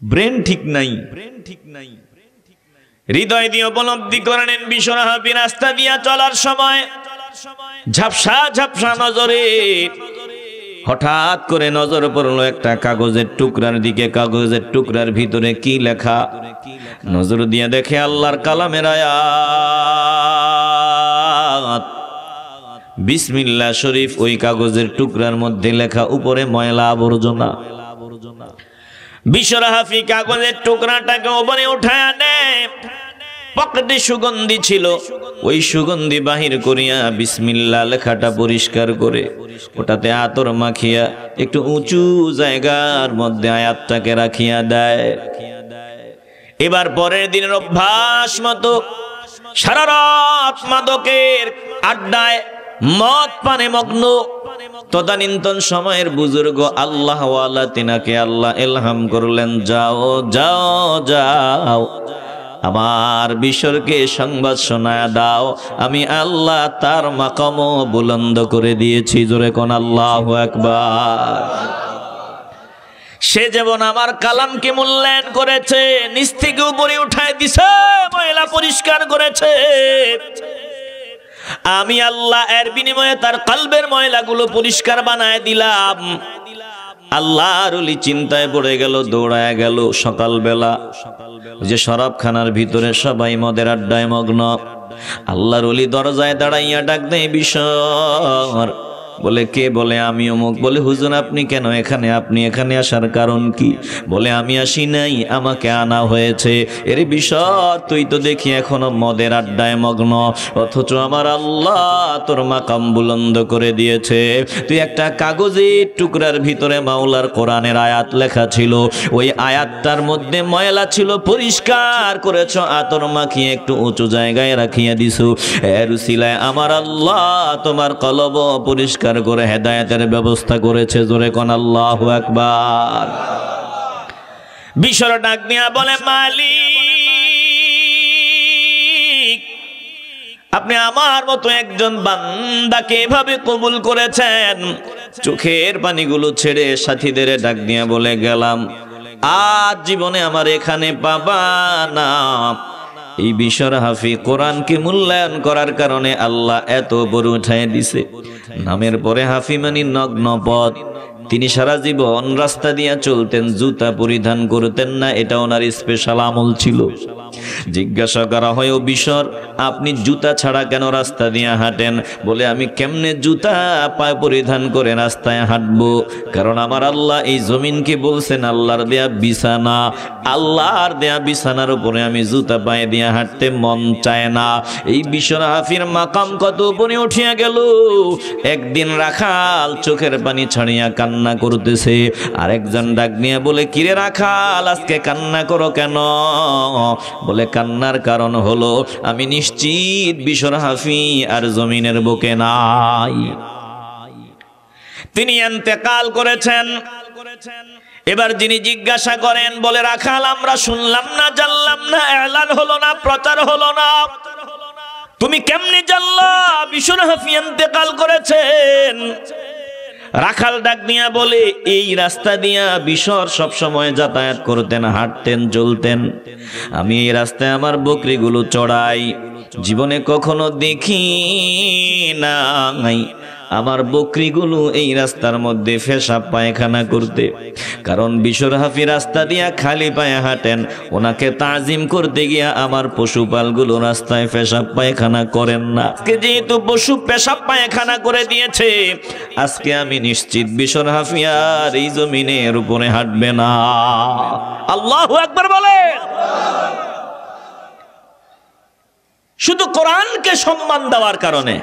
ব্রেন ঠিক নাই, হৃদয় দিয়ে উপলব্ধি করে নেন বিশর হাফি রাস্তা দিয়া চলার সময় ঝাপসা ঝাপসা নজরে হঠাৎ করে নজর পড়লো একটা কাগজের টুকরার দিকে। কাগজের টুকরার ভিতরে কি লেখা? নজর দিয়ে দেখে আল্লাহর কালামের আয়াত, বিসমিল্লাহ শরীফ। ওই কাগজের টুকরার মধ্যে লেখা, উপরে ময়লা আবর্জনা। বিশর হাফি কাগজের টুকরাটাকে উপরে উঠায় আনে। পকেটে সুগন্ধি ছিল, ওই সুগন্ধি বাহির করিয়া বিসমিল্লাহ লেখাটা পরিষ্কার করে ওটাতে আতর মাখিয়া একটু উঁচু জায়গার মধ্যে আয়াতটাকে রাখিয়া দেয়। এবার পরের দিনের অভ্যাস মতো সারা রাত মাদকের আড্ডায় মদ পানে মগ্ন। তদানীন্তন সময়ের বুজুর্গ আল্লাহওয়ালা তিনাকে আল্লাহ ইলহাম করলেন, যাও যাও যাও আমার বিশরকে সংবাদ শোনায়া দাও, আমি আল্লাহ তার মাকামও বুলন্দ করে দিয়েছি। জোরে কোন আল্লাহু আকবার। সে যেমন আমার কালামকে মূল্যায়ন করেছে, নিচ থেকে উপরে উঠায় দিছে, ময়লা পরিষ্কার করেছে, আমি আল্লাহ এর বিনিময়ে তার কলবের ময়লাগুলো পরিষ্কার বানায় দিলাম। আল্লাহর ওলি চিন্তায় পড়ে গেল, দৌড়ায় গেল। সকালবেলা যে শরাবখানার ভিতরে সবাই মদের আড্ডায় মগ্ন, আল্লাহর ওলি দরজায় দাঁড়াইয়া ডাক দেয়, বিশর। বলে কে? বলে আমি অমুক। বলে হুজুর আপনি কেন এখানে? আপনি এখানে আসার কারণ কি? বলে আমি আসি নাই, আমাকে আনা হয়েছে। এর বিশর তুই তো দেখি এখনো মদের আড্ডায় মগ্ন, অথচ আমার আল্লাহ তোর মাকাম বুলন্দ করে দিয়েছে। তুই একটা কাগজের টুকরার ভিতরে মাওলার কোরআনের আয়াত লেখা ছিল, ওই আয়াতটার মধ্যে ময়লা ছিল, পরিষ্কার করেছ, আতর মাখিয়ে একটু উঁচু জায়গায় রাখিয়া দিছো। এর উসিলায় আমার আল্লাহ তোমার কলব পরিষ্কার করে হেদায়েতের ব্যবস্থা করেছে। জোরে কোন আল্লাহু আকবার। বিশর ডাক দিয়া বলে, মালিক আপনি আমার মতো একজন বান্দাকে এভাবে কবুল করেছেন। চোখের পানিগুলো ছেড়ে সাথীদের ডাক দিয়া বলে, গেলাম, আজ জীবনে আমার এখানে পাবা না। এই বিশর হাফি কোরআনকে মূল্যায়ন করার কারণে আল্লাহ এত বড় উঠায় দিছে। নামের পরে হাফি মানে নগ্ন পথ। তিনি সারা জীবন রাস্তা দিয়া চলতেন, জুতা পরিধান করতেন না, এটা ওনার স্পেশাল আমল ছিল। জিজ্ঞাসা করা হয়, ও বিশর আপনি জুতা ছাড়া কেন রাস্তা দিয়ে হাঁটেন? বলে আমি কেমনে জুতা পায়ে পরিধান করে রাস্তায় হাঁটবো? কারণ আমার আল্লাহ এই জমিনকে বলছেন আল্লাহর দেয়া বিছানা, আল্লাহর দেয়া বিছানার উপরে আমি জুতা পায়ে দিয়ে হাঁটতে মন চায় না। এই বিশর হাফির মাকাম কত উপরে উঠিয়া গেল। একদিন রাখাল চোখের পানি ছাড়িয়া কান্না করতেছে, আরেকজন ডাক নিয়ে বলে, কিরে রাখাল আজকে কান্না করো কেন? বলে কান্নার কারণ হলো আমি নিশ্চিত বিশর হাফি আর জমিনের বুকে নাই, তিনি ইন্তেকাল করেছেন। এবার যিনি জিজ্ঞাসা করেন, বলে রাখাল আমরা শুনলাম না, জানলাম না, এলান হলো না, প্রচার হলো না, তুমি কেমনে জানলা বিশর হাফি ইন্তেকাল করেছেন? রাখাল ডাক দিয়া বলে, এই রাস্তা দিয়া বিশর সব সময় যাতায়াত করতেন, হাঁটতেন, চলতেন। আমি এই রাস্তায় আমার বকরিগুলো চড়াই, জীবনে কখনো দেখি নাই আমার বকরিগুলো এই রাস্তার মধ্যে পেশাব পায়খানা করতে। কারণ বিশর হাফি রাস্তা দিয়া খালি পায়ে হাঁটেন, ওনাকে তাজিম করতে গিয়া আমার পশুপালগুলো রাস্তায় পেশাব পায়খানা করেন না। আজকে যেহেতু পশু পেশাব পায়খানা করে দিয়েছে, আজকে আমি নিশ্চিত বিশর হাফি আর এই জমিনের উপরে হাঁটবে না। আল্লাহু আকবার বলেন। শুধু কোরআনকে সম্মান দেওয়ার কারণে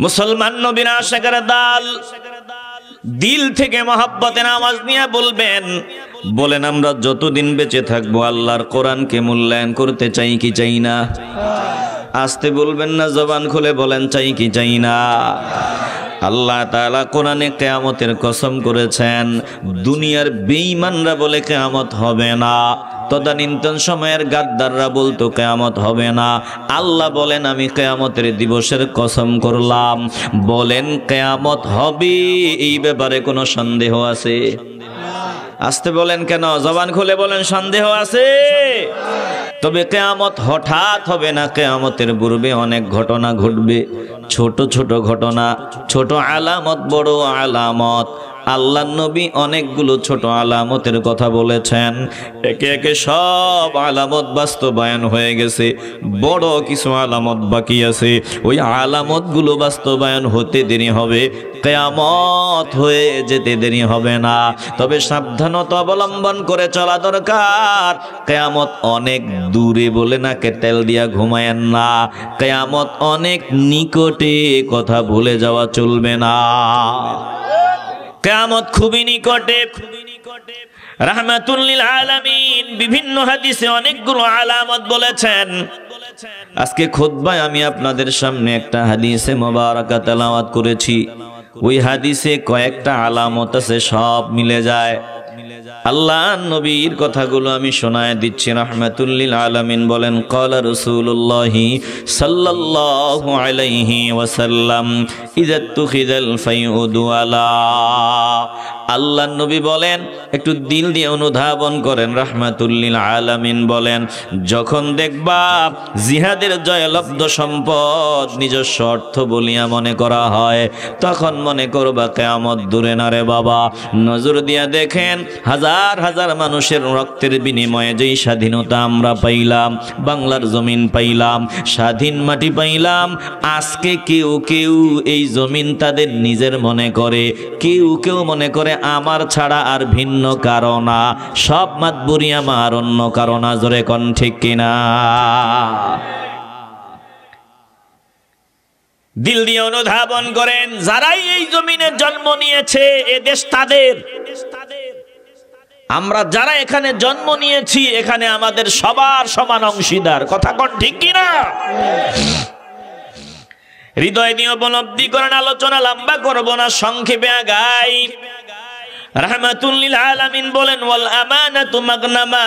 মুসলমান নবীর আশিকের দল দিল থেকে মহব্বতে নামাজ নিয়ে বলেন আমরা যতদিন বেঁচে থাকবো আল্লাহর কোরআনকে মূল্যায়ন করতে চাই কি চাই না? আস্তে বলবেন না, জবান খুলে বলেন চাই কি চাই না? আল্লাহ তাআলা কোরআনে কিয়ামতের কসম করেছেন, দুনিয়ার বেঈমানরা বলে কিয়ামত হবে না, তদানীন্তন সময়ের গাদ্দাররা বলতো কিয়ামত হবে না। আল্লাহ বলেন আমি কিয়ামতের দিবসের কসম করলাম। বলেন কিয়ামত হবে, এই ব্যাপারে কোনো সন্দেহ আছে? আস্তে বলেন কেন, জবান খুলে বলেন সন্দেহ আছে? তবে কিয়ামত হঠাৎ হবে না, কিয়ামতের পূর্বে অনেক ঘটনা ঘটবে, ছোট ছোট ঘটনা, ছোট আলামত, বড় আলামত। আল্লাহ নবী অনেকগুলো ছোট আলামতের কথা বলেছেন, একে একে সব আলামত বাস্তবায়ন হয়ে গেছে, বড় কিছু আলামত বাকি আছে। ওই আলামতগুলো বাস্তবায়ন হতে দেরি হবে, কিয়ামত হয়ে যেতে দেরি হবে না। তবে সাবধানতা অবলম্বন করে চলা দরকার। কিয়ামত অনেক দূরে বলে নাকে তেল দিয়া ঘুমায়েন না, কিয়ামত অনেক নিকটে, কথা ভুলে যাওয়া চলবে না। কিয়ামত খুবই নিকটে। রাহমাতুল লিল আলামিন বিভিন্ন হাদিসে অনেকগুলো আলামত বলেছেন। আজকে খুতবায় আমি আপনাদের সামনে একটা হাদিসে মুবারাকা তেলাওয়াত করেছি। ওই হাদিসে কয়েকটা আলামত আছে, সব মিলে যায়। আল্লাহ নবীর কথাগুলো আমি শোনায় দিচ্ছি। রাহমাতুল লিল আলামিন বলেন, ক্বালা রাসূলুল্লাহি সাল্লাল্লাহু আলাইহি ওয়াসাল্লাম ইযা তুখিযাল ফায়উদু আলা। আল্লাহ নবী বলেন, একটু দিল দিয়ে অনুধাবন করেন। রাহমাতুল লিল আলামিন বলেন, যখন দেখবা জিহাদের জয়লব্ধ সম্পদ নিজস্ব অর্থ বলিয়া মনে করা হয়, তখন মনে করবা কিয়ামত দূরে না রে বাবা। নজর দিয়া দেখেন, হাজার হাজার মানুষের রক্তের বিনিময়ে যেই স্বাধীনতা আমরা পাইলাম, বাংলার জমিন পাইলাম, স্বাধীন মাটি পাইলাম, আজকে কেউ কেউ এই জমিন তাদের নিজের মনে করে, কেউ কেউ মনে করে আমার ছাড়া আর ভিন্ন কারো না, সব মাতবুরি আমার, অন্য কারো না। জোরে কোন ঠিক কিনা? দিল দিয়ে অনুধাবন করেন, যারাই এই জমিনে জন্ম নিয়েছে এ দেশ তাদের। আমরা যারা এখানে জন্ম নিয়েছি, এখানে আমাদের সবার সমান অংশীদার। কথা কোন ঠিক কিনা? হৃদয় দিয়ে উপলব্ধি করেন। আলোচনা লম্বা করব না, সংক্ষেপে আগাই। রাহমাতুল লিল আলামিন বলেন, ওয়াল আমানাতু মাগনামা।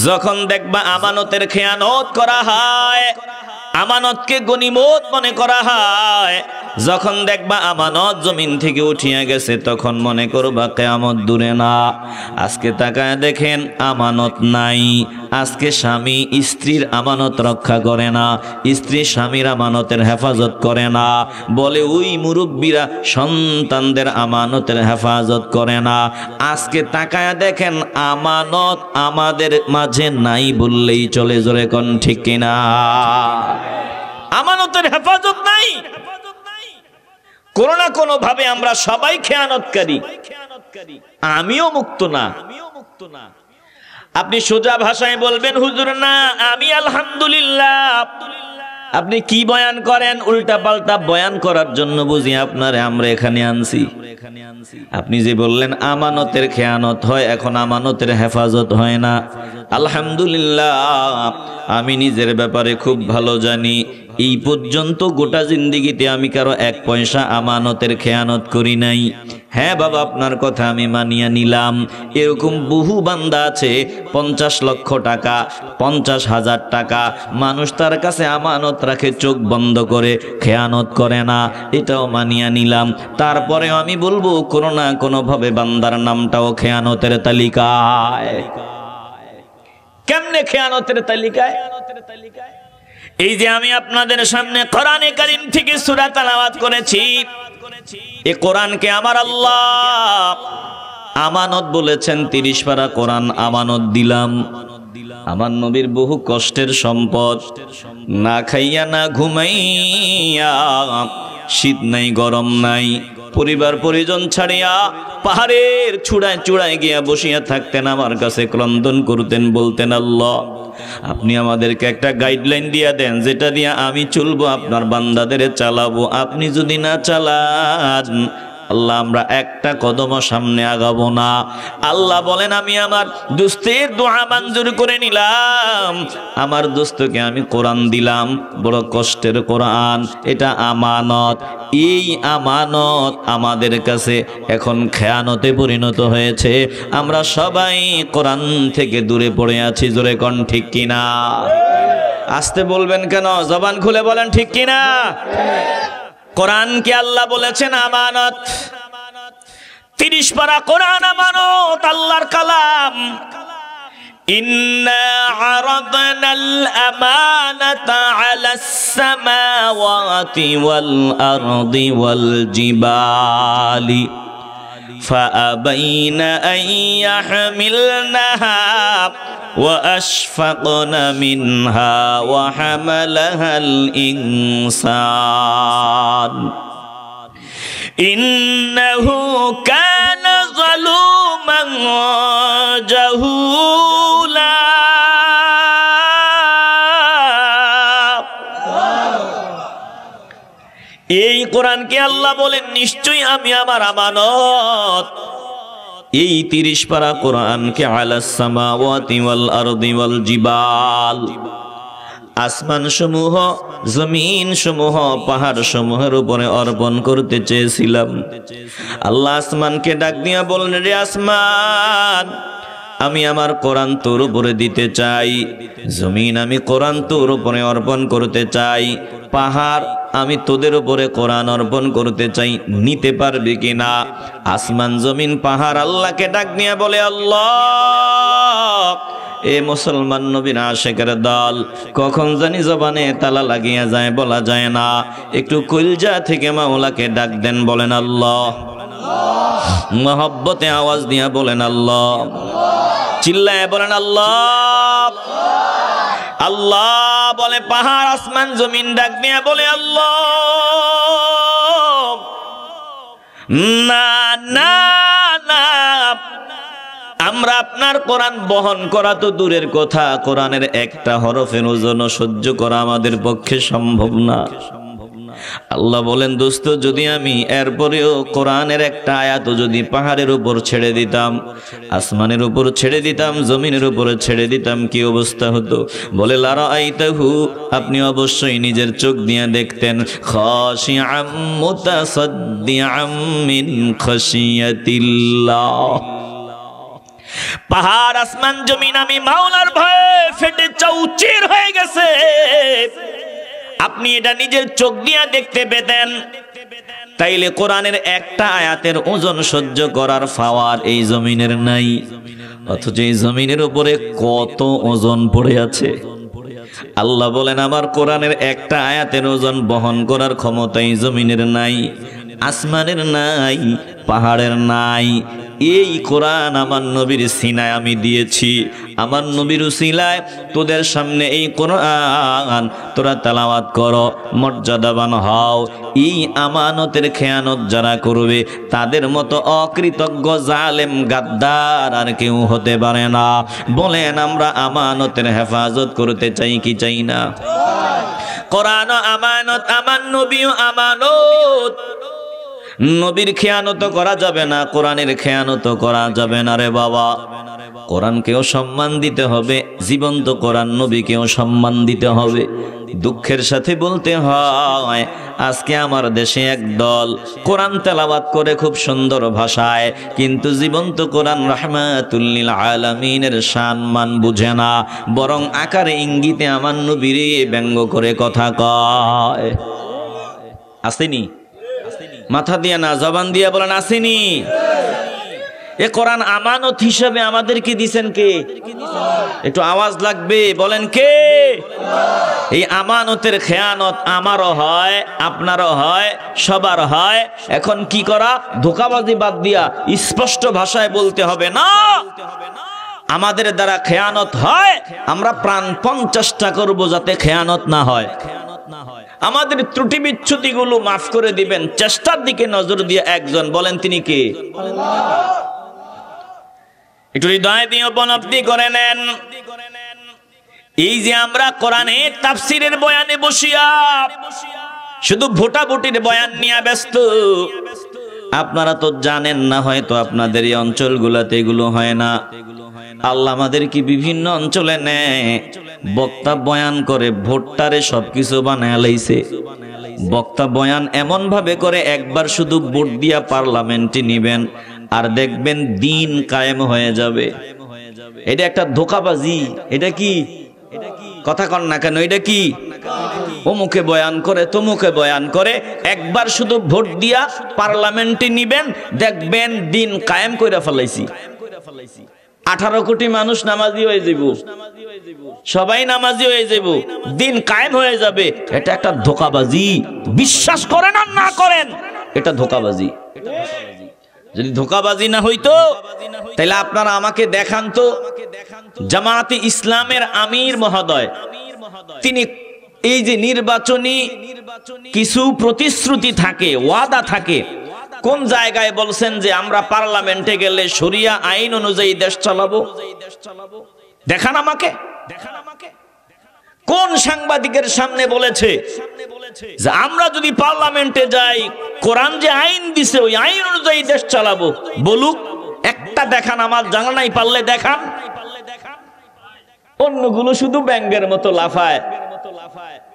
যখন দেখবা আমানতের খেয়ানত করা হয়, আমানতকে গনিমত মনে করা হয়, যখন দেখবা আমানত জমিন থেকে উঠিয়া গেছে, তখন মনে করবা কিয়ামত দূরে না। আজকে তাকায় দেখেন, আমানত নাই। আজকে স্বামী স্ত্রীর আমানত রক্ষা করে না, স্ত্রী স্বামীর আমানতের হেফাজত করে না। বলে ওই মুরব্বীরা সন্তানদের আমানতের হেফাজত করে না। আজকে তাকায় দেখেন, আমানত আমাদের মাঝে নাই বললেই চলে। জোরে কোন ঠিক কিনা? আমানতের হেফাজত নাই। কোনো না কোনো ভাবে আমরা সবাই খেয়ানতকারী। আমিও মুক্ত না। আপনি সোজা ভাষায় বলবেন, হুজুর না, আমি আলহামদুলিল্লাহ। আপনি কি বয়ান করেন? উল্টা পাল্টা বয়ান করার জন্য বুঝি আপনারে আমরা এখানে আনছি। আপনি যে বললেন আমানতের খেয়ানত হয়, এখন আমানতের হেফাজত হয় না। আলহামদুলিল্লাহ, আমি নিজের ব্যাপারে খুব ভালো জানি। এই পর্যন্ত গোটা জিন্দেগিতে আমি কারো এক পয়সা আমানতের খেয়ানত করি নাই। হ্যাঁ বাবা, আপনার কথা আমি মানিয়ে নিলাম। এরকম বহু বান্দা আছে 50 লক্ষ টাকা, 50,000 টাকা মানুষ তার কাছে আমানত রাখে, চোখ বন্ধ করে, খেয়ানত করে না, এটাও মানিয়ে নিলাম। তারপরে আমি বলবো কোনো না কোনো ভাবে বান্দার নামটাও খেয়ানতের তালিকায়। কেমনে খেয়ানতের তালিকায়? এই যে আমি আপনাদের সামনে কোরআনে কারীম থেকে সূরা তেলাওয়াত করেছি, এই কোরআনকে আমার আল্লাহ আমানত বলেছেন। 30 পারা কোরআন আমানত দিলাম। আমার নবীর বহু কষ্টের সম্পদ, না খাইয়া না ঘুমাইয়া, শীত নাই গরম নাই, পরিবার পরিজন ছাড়িয়া পাহাড়ের চূড়ায় চূড়ায় গিয়া বসিয়া থাকতেন, আমার কাছে ক্রন্দন করতেন, বলতেন আল্লাহ আপনি আমাদেরকে একটা গাইডলাইন দিয়া দেন, যেটা দিয়া আমি চলবো, আপনার বান্দাদের চালাবো। আপনি যদি না চালান আল্লাহ আমরা একটা কদম সামনে আগাবো না। আল্লাহ বলেন আমি আমার দোস্তের দোয়া মঞ্জুর করে নিলাম, আমার দোস্তকে আমি কোরআন দিলাম, বড় কষ্টের কোরআন, এটা আমানত। এই আমানত আমাদের কাছে এখন খেয়ানতে পরিণত হয়েছে। আমরা সবাই কোরআন থেকে দূরে পড়ে আছি। জোরে কোন ঠিক কিনা? আসতে বলবেন কেন? জবান খুলে বলেন ঠিক কিনা? কোরআনকে আল্লাহ বলেছেন আমানত। 30 পারা কোরআন আমানত, আল্লাহর কালাম। ইন্না আরাদনাল আমানাতা আলাস সামাওয়াতি ওয়াল আরদি ওয়াল জিবালি فأبين أن يحملنها وأشفقن منها وحملها الإنسان إنه كان ظلوما جهولا। এই কোরআনকে আল্লাহ বলেন নিশ্চয়ই আমি আমার আমানত এই 30 পারা কোরআনকে আলাস সামাওয়াতি ওয়াল আরদি ওয়াল জিবাল, আসমান সমূহ, জমিন সমূহ, পাহাড় সমূহের উপরে অর্পণ করতে চেয়েছিলাম। আল্লাহ আসমানকে ডাক দিয়া বলেন, রে আসমান আমি আমার কোরআন তোর উপরে দিতে চাই। জমিন আমি কোরআন তোর উপরে অর্পণ করতে চাই। পাহাড় আমি তোদের উপরে কোরআন অর্পণ করতে চাই, নিতে পারবি কিনা? আসমান জমিন পাহাড় আল্লাহকে ডাক নিয়ে বলে, আল্লাহ এ মুসলমান নবীর আশিকের দল, কখন জানি জবানে তালা লাগিয়া যায়, বলা যায় না। একটু কলজা থেকে মাওলাকে ডাক দেন, বলেন আল্লাহ। মহব্বতে আওয়াজ দিয়া বলেন আল্লাহ, চিল্লায় বলেন আল্লাহ। আল্লাহ বলে, পাহাড় আসমান জমিন ডাক দিয়া বলে আল্লাহ। না না না, আমরা আপনার কোরআন বহন করা তো দূরের কথা, কোরআনের একটা হরফের ওজন সহ্য করা আমাদের পক্ষে সম্ভব না। আল্লাহ বলেন, দোস্ত যদি আমি এরপরেও কোরআনের একটা আয়াত যদি পাহাড়ের উপর ছেড়ে দিতাম, আসমানের উপর ছেড়ে দিতাম, জমিনের উপরে ছেড়ে দিতাম, কি অবস্থা হতো? বলে লারাআইতাহু, আপনি অবশ্যই নিজের চোখ দিয়ে দেখতেন, খাশিআম মুতাসাদ্দিআম মিন খাশিয়াতিল্লাহ। পাহাড় আসমান জমিন আমি মাওলার ভয়ে ফেটে চৌচির হয়ে গেছে। আপনি এটা নিজের চোখ দিয়ে দেখতে পেতেন। তাইলে কোরআনের একটা আয়াতের ওজন সহ্য করার পাওয়ার এই জমিনের নাই, অথচ এই জমিনের উপরে কত ওজন পড়ে আছে। আল্লাহ বলেন, আমার কোরআনের একটা আয়াতের ওজন বহন করার ক্ষমতা এই জমিনের নাই, আসমানের নাই, পাহাড়ের নাই। এই কোরআন আমার নবীর সিনায় আমি দিয়েছি। আমার নবীর উসিলায় তোদের সামনে এই কোরআন তোরা তেলাওয়াত করো, মর্যাদাবান হও। এই আমানতের খেয়ানত যারা করবে তাদের মতো অকৃতজ্ঞ জালেম গাদ্দার আর কেউ হতে পারে না। বলেন, আমরা আমানতের হেফাজত করতে চাই কি চাই না? কোরআন আমানত, আমার নবীও আমানত। নবীর খেয়ানত করা যাবে না, কোরআনের খেয়ানত করা যাবে না রে বাবা। কোরআনকেও সম্মান দিতে হবে, জীবন্ত কোরআন নবীকেও সম্মান দিতে হবে। দুঃখের সাথে বলতে হয় আজকে আমার দেশে এক দল কোরআন তেলাওয়াত করে খুব সুন্দর ভাষায়, কিন্তু জীবন্ত কোরআন রাহমাতুল লিল আলামিনের সম্মান বুঝে না, বরং আকারে ইঙ্গিতে আমার নবীরে ব্যঙ্গ করে কথা কয়। আসেনি? মাথা দিয়ে না, জবান দিয়ে বলেন আসেনি? এ কোরআন আমানত হিসেবে আমাদেরকে দিবেন কে? একটু আওয়াজ লাগবে, বলেন কে? এই আমানতের খেয়ানত আমারও হয়, আপনারও হয়, সবার হয়। এখন কি করা? ধোঁকাবাজি বাদ দিয়া স্পষ্ট ভাষায় বলতে হবে, না আমাদের দ্বারা খেয়ানত হয়, আমরা প্রাণপণ চেষ্টা করব যাতে খেয়ানত না হয়। আমাদের ত্রুটি বিচ্যুতি গুলো মাফ করে দিবেন, চেষ্টার দিকে নজর দিয়ে একজন, বলেন তিনি কে? একটু হৃদয় দিয়ে উপলব্ধি করে নেন, এই যে আমরা কোরআনে তাফসিরের বয়ানে বসিয়া শুধু ভোটাভুটির বয়ান নিয়ে ব্যস্ত, আপনারা তো জানেন না, হয়তো আপনাদের এই অঞ্চলগুলোতে এগুলো হয় না। আল্লাহ আমাদেরকে বিভিন্ন অঞ্চলে নেয়, বক্তা বয়ান করে ভোটটারে সবকিছু বানায় লাইছে। বক্তা বয়ান এমন ভাবে করে, একবার শুধু ভোট দিয়া পার্লামেন্টে নিবেন আর দেখবেন দিন কায়েম হয়ে যাবে। এটা একটা ধোঁকাবাজি। এটা কি? কথা কন না কেন? এটা কি? অমুকে বয়ান করে, তমুকে বয়ান করে, একবার শুধু ভোট দিয়া পার্লামেন্টে নিবেন, দেখবেন দিন কায়েম কইরা ফেলাইছি। 18 কোটি মানুষ নামাজি হয়ে যাব, সবাই নামাজি হয়ে যাব, দিন কায়েম হয়ে যাবে। এটা একটা ধোঁকাবাজি। বিশ্বাস করেন আর না করেন, এটা ধোঁকাবাজি। যদি ধোঁকাবাজি না হইতো তাহলে আপনারা আমাকে দেখান তো জামায়াতে ইসলামের আমির মহোদয়, তিনি এই যে নির্বাচনী কিছু প্রতিশ্রুতি থাকে, ওয়াদা থাকে, কোন জায়গায় বলছেন যে আমরা পার্লামেন্টে গেলে শরিয়া আইন অনুযায়ী দেশ চালাবো? দেখান আমাকে। কোন সাংবাদিকের সামনে বলেছে যে আমরা যদি পার্লামেন্টে যাই, কোরআন যে আইন দিছে ওই আইন অনুযায়ী দেশ চালাবো? বলুক, একটা দেখান, আমার জানা নাই, পারলে দেখান। অন্যগুলো শুধু ব্যাঙ্গের মতো লাফায়,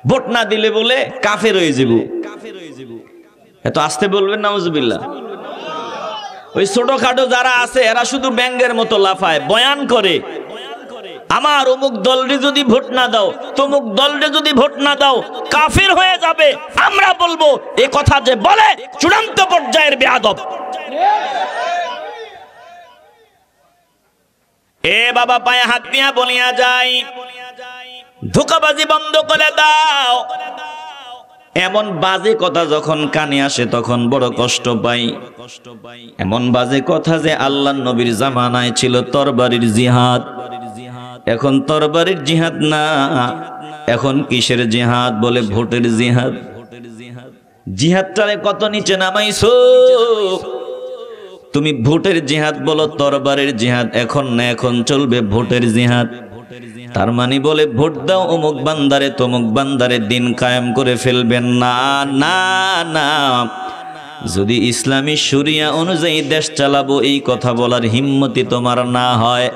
ভোট না দিলে বলে কাফের হয়ে যাব। এত আসতে বলবেন নাউজুবিল্লাহ। ওই ছোটখাটো যারা আছে এরা শুধু ব্যাঙ্গের মতো লাফায়, বয়ান করে, আমার অমুক দলরে যদি ভোট না দাও, তমুক দলরে যদি ভোট না দাও কাফের হয়ে যাবে। আমরা বলবো এ কথা যে বলে চূড়ান্ত পর্যায়ের বেয়াদব। এ বাবা, পায়ে হাত দিয়া বলিয়া যায়, ধোঁকাবাজি বন্ধ করে দাও। এমন বাজে কথা যখন কানে আসে তখন বড় কষ্ট পাই। এমন বাজে কথা যে আল্লাহর নবীর জামানায় ছিল তরবারির জিহাদ, এখন তরবারির জিহাদ না, এখন কিসের জিহাদ? বলে ভোটের জিহাদ। জিহাদটারে কত নিচে নামাইছো তুমি। ভোটের জিহাদ বলো, তরবারির জিহাদ এখন না, এখন চলবে ভোটের জিহাদ। তার মানে বলে ভোট দাও অমুক বান্দারে, তমুক বান্দারে, দিন কায়েম করে ফেলবেন না। না না, যদি ইসলামী শরিয়া অনুযায়ী দেশ চালাবো এই কথা বলার হিম্মতি তোমার না হয়,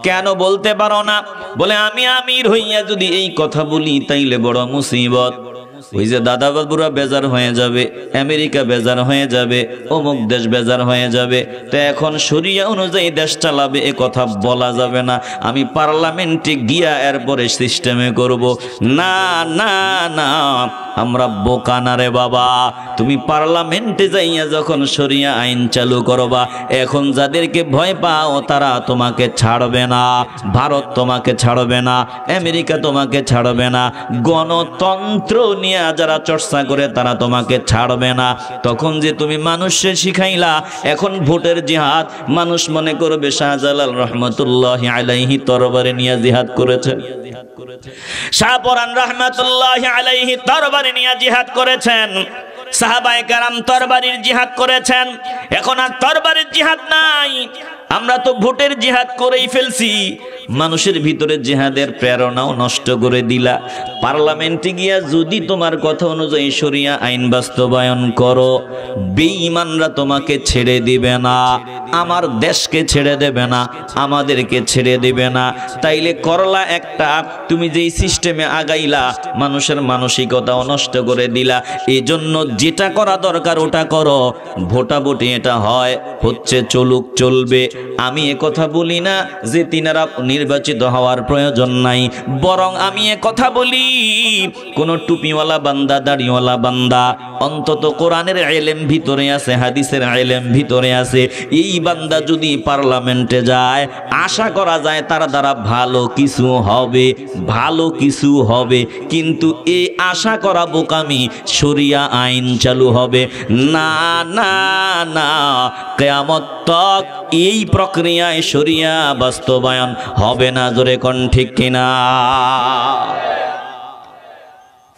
কেন বলতে পারো না? বলে আমি আমির হইয়া যদি এই কথা বলি তাইলে বড় মুসিবত। ওই যে দাদা বাবুরা বেজার হয়ে যাবে, আমেরিকা বেজার হয়ে যাবে, অমুক দেশ বেজার হয়ে যাবে, তো এখন শরিয়া অনুযায়ী দেশ চালাবে এ কথা বলা যাবে না। আমি পার্লামেন্টে গিয়া এরপরে সিস্টেমে করব। না না না, আমরা বোকা না রে বাবা। তুমি পার্লামেন্টে যাইয়া যখন শরিয়া আইন চালু করবা, এখন যাদেরকে ভয় পাও তারা তোমাকে ছাড়বে না। ভারত তোমাকে ছাড়বে না, আমেরিকা তোমাকে ছাড়বে না, গণতন্ত্র নিয়ে যারা চর্চা করে তারা তোমাকে ছাড়বে না। তখন যে তুমি মানুষকে শিখাইলা এখন ভোটের জিহাদ, মানুষ মনে করবে শাহজালাল রহমতুল্লাহি আলাইহি তরবারি নিয়ে জিহাদ করেছে, শাহপরান রহমতুল্লাহি আলাইহি তরবারি নিয়ে জিহাদ করেছেন, সাহাবায়ে কেরাম তরবারির জিহাদ করেছেন। এখন আর তরবারির জিহাদ নাই, আমরা তো ভোটের জিহাদ করেই ফেলছি। মানুষের ভিতরে জিহাদের প্রেরণাও নষ্ট করে দিলা। পার্লামেন্টে গিয়া যদি তোমার কথা অনুযায়ী শরিয়া আইন বাস্তবায়ন করো, বেঈমানরা তোমাকে ছেড়ে দিবে না, আমার দেশকে ছেড়ে দেবে না, আমাদেরকে ছেড়ে দিবে না। তাইলে করলা একটা, তুমি যেই সিস্টেমে আগাইলা মানুষের মানসিকতাও নষ্ট করে দিলা। এই জন্য যেটা করা দরকার ওটা করো। ভোটাভুটি এটা হচ্ছে চলুক, চলবে। আমি কথা বলি না যে তিনারা নির্বাচিত হওয়ার প্রয়োজন নাই, বরং আমি কথা বলি কোন টুপিওয়ালা বান্দা, দাড়িওয়ালা বান্দা অন্তত কোরআনের ইলম ভিতরে আছে, হাদিসের ইলম ভিতরে আছে, এই বান্দা যদি পার্লামেন্টে যায় আশা করা যায় তার দ্বারা ভালো কিছু হবে, ভালো কিছু হবে। কিন্তু এই আশা করা বোকামি, শরিয়া আইন চালু হবে না, না না, কিয়ামত তক এই প্রক্রিয়ায় শরিয়া বাস্তবায়ন হবে না। জোরে কোন ঠিক কিনা?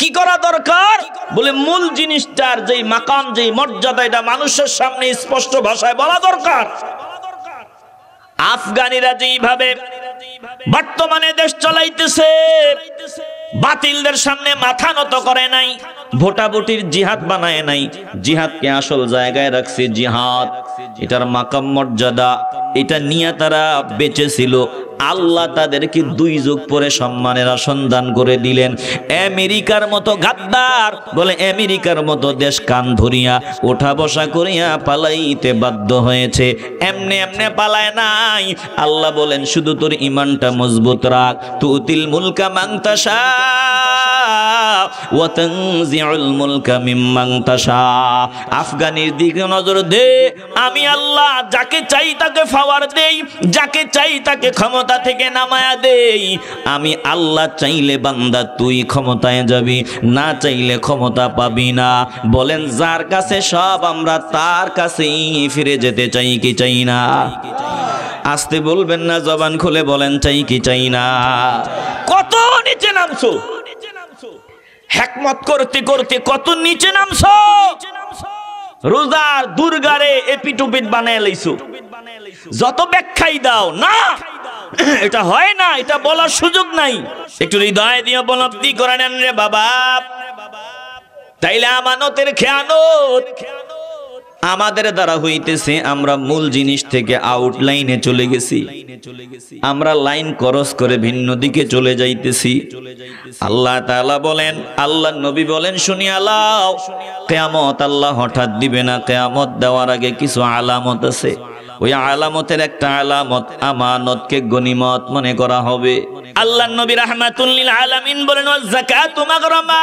কি করা দরকার? বলে মূল জিনিসটার যেই মাকাম, যেই মর্যাদা, এটা মানুষের সামনে স্পষ্ট ভাষায় বলা দরকার। আফগানিরা যেইভাবে বর্তমানে দেশ চালাইতেছে, বাতিলদের সামনে মাথা নত করে নাই, ভোটাভুটির জিহাদ বানায় নাই, জিহাদকে আসল জায়গায় রাখছে। জিহাদ এটার মাকাম মর্যাদা, এটা নিয়ে তারা বেঁচে ছিল। আল্লাহ তাদেরকে 2 যুগ পরে সম্মানের আসন দান করে দিলেন। আমেরিকার মতো গাদ্দার, বলে আমেরিকার মতো দেশ কান ধরিয়া ওঠা বসা করিয়া পালাইতে বাধ্য হয়েছে। এমনে এমনে পালায় নাই। আল্লাহ বলেন শুধু তোর ইমানটা মজবুত রাখ। তুতিল মুলকা মান তাশা ওয়া তানজিউল মুলকা মিম্মান তাশা। আফগানির দিকে নজর দে, আমি আল্লাহ যাকে চাই তাকে পাওয়ার দেই, যাকে চাই তাকে ক্ষমতা থেকে নামায়া দেই। আমি আল্লাহ চাইলে বান্দা তুই ক্ষমতায় যাবি, না চাইলে ক্ষমতা পাবি না। বলেন যার কাছে সব, আমরা তার কাছেই ফিরে যেতে চাই কি চাই না? আসতে বলবেন না, জবান খুলে বলেন চাই কি চাই না? কত নিচে নামছো, হিকমত করতে করতে কত নিচে নামছো। রোজার দুর্গারে এপিটুপিট বানায় লইছো। যত ব্যাখ্যাই দাও না, এটা হয় না, এটা বলার সুযোগ নাই। একটু হৃদয় দিয়ে উপলব্ধি করে নেন রে বাবা। তাইলে আমানতের খেয়ানত আমাদের দ্বারা হইতেছে। আমরা মূল জিনিস থেকে আউটলাইনে চলে গেছি, আমরা লাইন ক্রস করে ভিন্ন দিকে চলে যাইতেছি। আল্লাহ তাআলা বলেন, আল্লাহ নবী বলেন, শুনিয়া লাও, কিয়ামত আল্লাহ হঠাৎ দিবে না। কিয়ামত দেওয়ার আগে কিছু আলামত আছে। ওই আলামতের একটা আলামত আমানতকে গনিমত মনে করা হবে। আল্লাহ নবী রাহমাতুল লিল আলামিন বলেন, যাকাতু মাগরামা।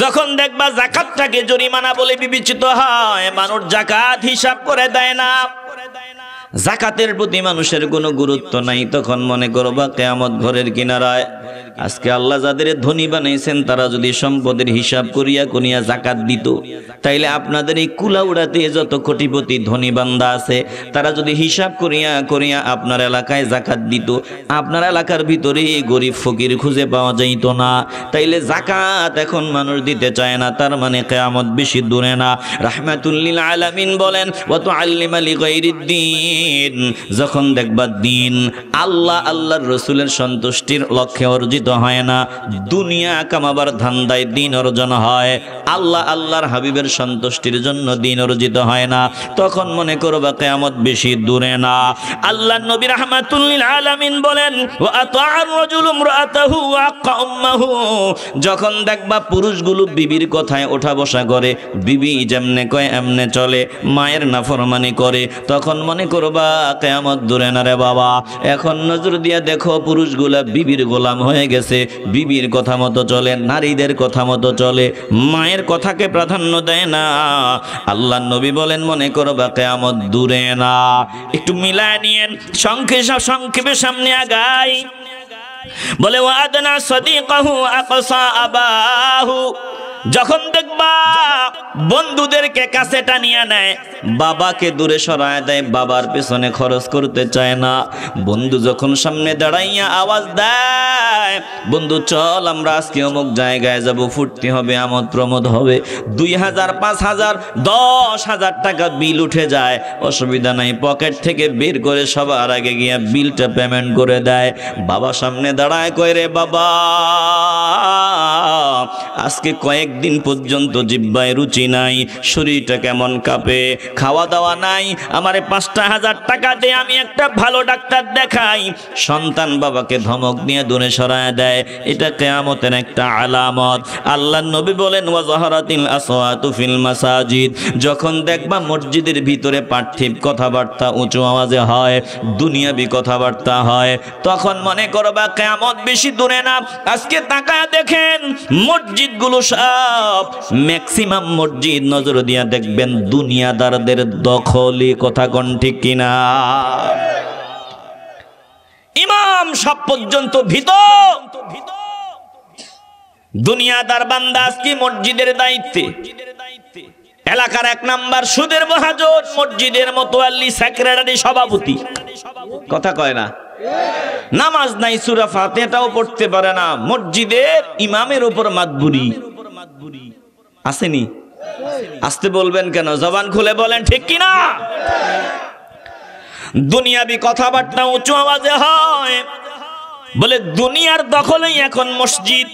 যখন দেখবা যাকাতটাকে জরিমানা বলে বিবেচিত হয়, মানুষ যাকাত হিসাব করে দেয় না, যাকাতের প্রতি মানুষের কোনো গুরুত্ব নাই, তখন মনে করবা কিয়ামত ঘরের কিনারায়। আজকে আল্লাহ যাদের ধনী বানাইছেন তারা যদি সম্পদের হিসাব করিয়া করিয়া যাকাত দিত, তাইলে আপনাদের এই কুলাউড়াতে যত কোটিপতি ধনী বান্দা আছে তারা যদি হিসাব করিয়া করিয়া আপনার এলাকায় যাকাত দিত, আপনার এলাকার ভিতরে গরিব ফকির খুঁজে পাওয়া যাইত না। তাইলে যাকাত এখন মানুষ দিতে চায় না, তার মানে কিয়ামত বেশি দূরে না। রাহমাতুল লিল আলামিন বলেন, ওয়া তুআল্লিমা লিগাইরিদ্দিন। যখন দেখবা দিন আল্লাহ আল্লাহর রাসূলের সন্তুষ্টির লক্ষ্যে অর্জিত হয় না, দুনিয়া কামাবার ধান্দায় দিন অর্জন হয়, আল্লাহ আল্লাহর হাবিবের সন্তুষ্টির জন্য দিন অর্জিত হয় না, তখন মনে করবা কিয়ামত বেশি দূরে না। আল্লাহ নবী রাহমাতুল লিল আলামিন বলেন, ওয়া আতাআর রাজুলু ইমরাআতাহু ওয়া আক্কা উম্মাহু। যখন দেখবা পুরুষগুলো বিবির কথায় ওঠা বসা করে, বিবি যেমনে কয় এমনে চলে, মায়ের নাফরমানি করে, তখন মনে করবা কিয়ামত দূরে না রে বাবা। এখন নজর দিয়া দেখো পুরুষগুলা বিবির গোলাম হয়ে গেছে, বিবির কথা মতো চলে, নারীদের কথা মতো চলে, মায়ের কথাকে প্রাধান্য দেয় না। আল্লাহ নবী বলেন, মনে করবা কিয়ামত দূরে না। একটু মিলায় নিয়েন, সংক্ষেপে সামনে আগাই। বলে, ওয়াদনা সাদিকাহু আকসা আবাহু। যখন দেখবা বন্ধুদেরকে কাছে টানিয়ে নেয়, বাবাকে দূরে সরায় দেয়, বাবার পেছনে খরচ করতে চায় না। বন্ধু যখন সামনে দাঁড়াইয়া আওয়াজ দেয়, বন্ধু চল আমরা আজকে অমুক জায়গায় যাব, ফুর্তি হবে, আমোদ প্রমোদ হবে, 2000, 5000, 10,000 টাকা বিল উঠে যায়, অসুবিধা নাই, পকেট থেকে বের করে সবার আগে গিয়া বিলটা পেমেন্ট করে দেয়। বাবা সামনে দাঁড়ায়, কয় রে বাবা, আজকে কয়েকদিন পর্যন্ত জিহ্বায় রুচি নাই, শরীরটা কেমন কাঁপে, খাওয়া দাওয়া নাই, আমারে 5,000 টাকা দিয়ে আমি একটা ভালো ডাক্তার দেখাই। সন্তান বাবাকে ধমক দিয়ে দূরে সরায় দেয়, এটা কিয়ামতের একটা আলামত। আল্লাহর নবী বলেন, ওয়াজাহারাতিল আসওয়াতু ফিল মাসাজিদ, যখন দেখবা মসজিদের ভিতরে পার্থিব কথাবার্তা উঁচু আওয়াজে হয়, দুনিয়াবি কথাবার্তা হয়, তখন মনে করবা কিয়ামত বেশি দূরে না। আজকে তাকায় দেখেন মসজিদগুলো সব, ম্যাক্সিমাম মসজিদ নজর দিয়া দেখবেন দুনিয়াদারদের দখলে, কথা কোন ঠিক কিনা? ইমাম সব পর্যন্ত ভীত, দুনিয়াদার বান্দা আজকে মসজিদের দায়িত্বে, এলাকার 1 নাম্বার সুদের মহাজন, মসজিদের মোতাওয়াল্লি, সেক্রেটারি, সভাপতি, কথা কয় না, নামাজ নাই, সূরা ফাতিহাটাও পড়তে পারে না, মসজিদের ইমামের উপর মাতবুরি আসেনি? আসতে বলবেন কেন? জবান খুলে বলেন ঠিক কিনা? দুনিয়াবি কথাবার্তা উঁচু আওয়াজে হয়, বলে দুনিয়ার দখলেই এখন মসজিদ।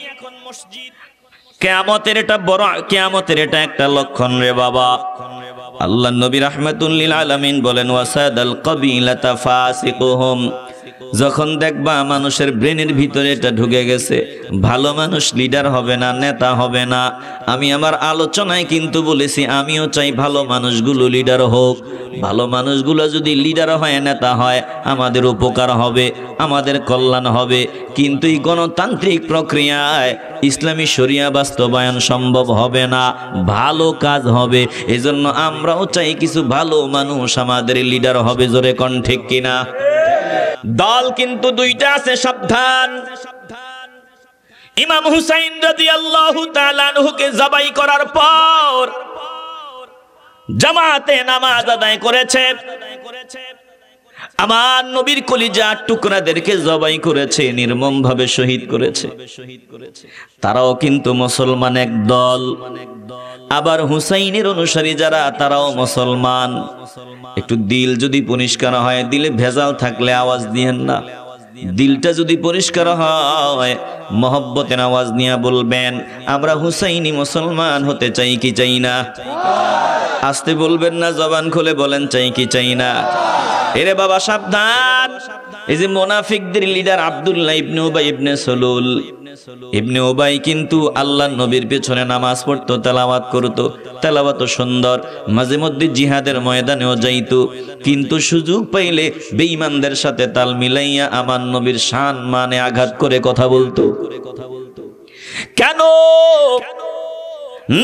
কিয়ামতের এটা বড়, কিয়ামতের এটা একটা লক্ষণ রে বাবা। আল্লাহ নবী রাহমাতুল লিল আলামিন বলেন, ওয়াসাদাল কাবিলাতা ফাসিকুহুম, যখন দেখবা মানুষের ব্রেনের ভিতরে এটা ঢুকে গেছে, ভালো মানুষ লিডার হবে না, নেতা হবে না। আমি আমার আলোচনায় কিন্তু বলেছি, আমিও চাই ভালো মানুষগুলো লিডার হোক। ভালো মানুষগুলো যদি লিডার হয়, নেতা হয়, আমাদের উপকার হবে, আমাদের কল্যাণ হবে। কিন্তু এই গণতান্ত্রিক প্রক্রিয়ায় ইসলামী শরিয়া বাস্তবায়ন সম্ভব হবে না, ভালো কাজ হবে। এজন্য আমরাও চাই কিছু ভালো মানুষ আমাদের লিডার হবে, জোরে কোন ঠিক কিনা? দল কিন্তু দুইটা আছে, সাবধান। ইমাম হুসাইন রাদিয়াল্লাহু তাআলা আনহুকে জবাই করার পর জামাতে নামাজ আদায় করেছে, আমার নবীর কলিজার টুকরাদেরকে জবাই করেছে, নির্মমভাবে শহীদ করেছে। তারাও কিন্তু মুসলমান এক দল। আবার হুসাইনের অনুসারী যারা, তারাও মুসলমান। একটু দিল যদি পরিষ্কার হয়, দিলে ভেজাল থাকলে আওয়াজ দিয়েন না। দিলটা যদি পরিষ্কার হয়, মহব্বতের আওয়াজ নিয়ে বলবেন, আমরা হুসাইনি মুসলমান হতে চাই কি চাই না? আসতে বলবেন না, জবান খুলে বলেন, চাই কি চাই না? এরে বাবা সাবধান। এই যে মুনাফিকদের লিডার আব্দুল্লাহ ইবনে উবাই ইবনে সলুল, ইবনে উবাই কিন্তু আল্লাহর নবীর পেছনে নামাজ পড়তো, তেলাওয়াত করতো, তেলাওয়াত সুন্দর, মাঝে মধ্যে জিহাদের ময়দানেও যাইতো। কিন্তু সুযোগ পাইলে বেঈমানদের সাথে তাল মিলাইয়া আমার নবীর শান মানে আঘাত করে কথা বলতো। কেন?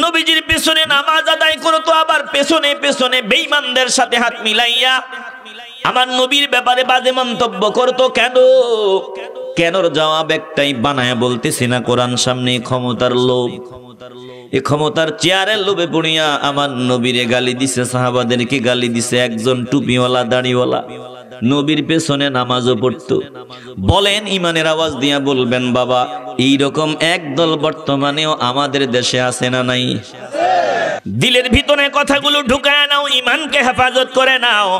নবীজির পেছনে নামাজ আদায় করতো, আবার পেছনে পেছনে বেঈমানদের সাথে হাত মিলাইয়া আমার নবীর ব্যাপারে বাজে মন্তব্য করতো। কেন? কেনর জবাব একটাই, বানায় বলতেছি না, কোরআন সামনে, ক্ষমতার লোভ। এই ক্ষমতার চেয়ারের লোভে পড়িয়া আমার নবীরে গালি দিছে, সাহাবাদেরকে গালি দিছে। একজন টুপিওয়ালা, দাড়িওয়ালা নবীর পেছনে নামাজও পড়তো। বলেন, ইমানের আওয়াজ দিয়া বলবেন বাবা, এইরকম একদল বর্তমানেও আমাদের দেশে আছে না নাই? দিলের ভিতরে কথাগুলো ঢুকায় নাও, ইমানকে হেফাজত করে নাও।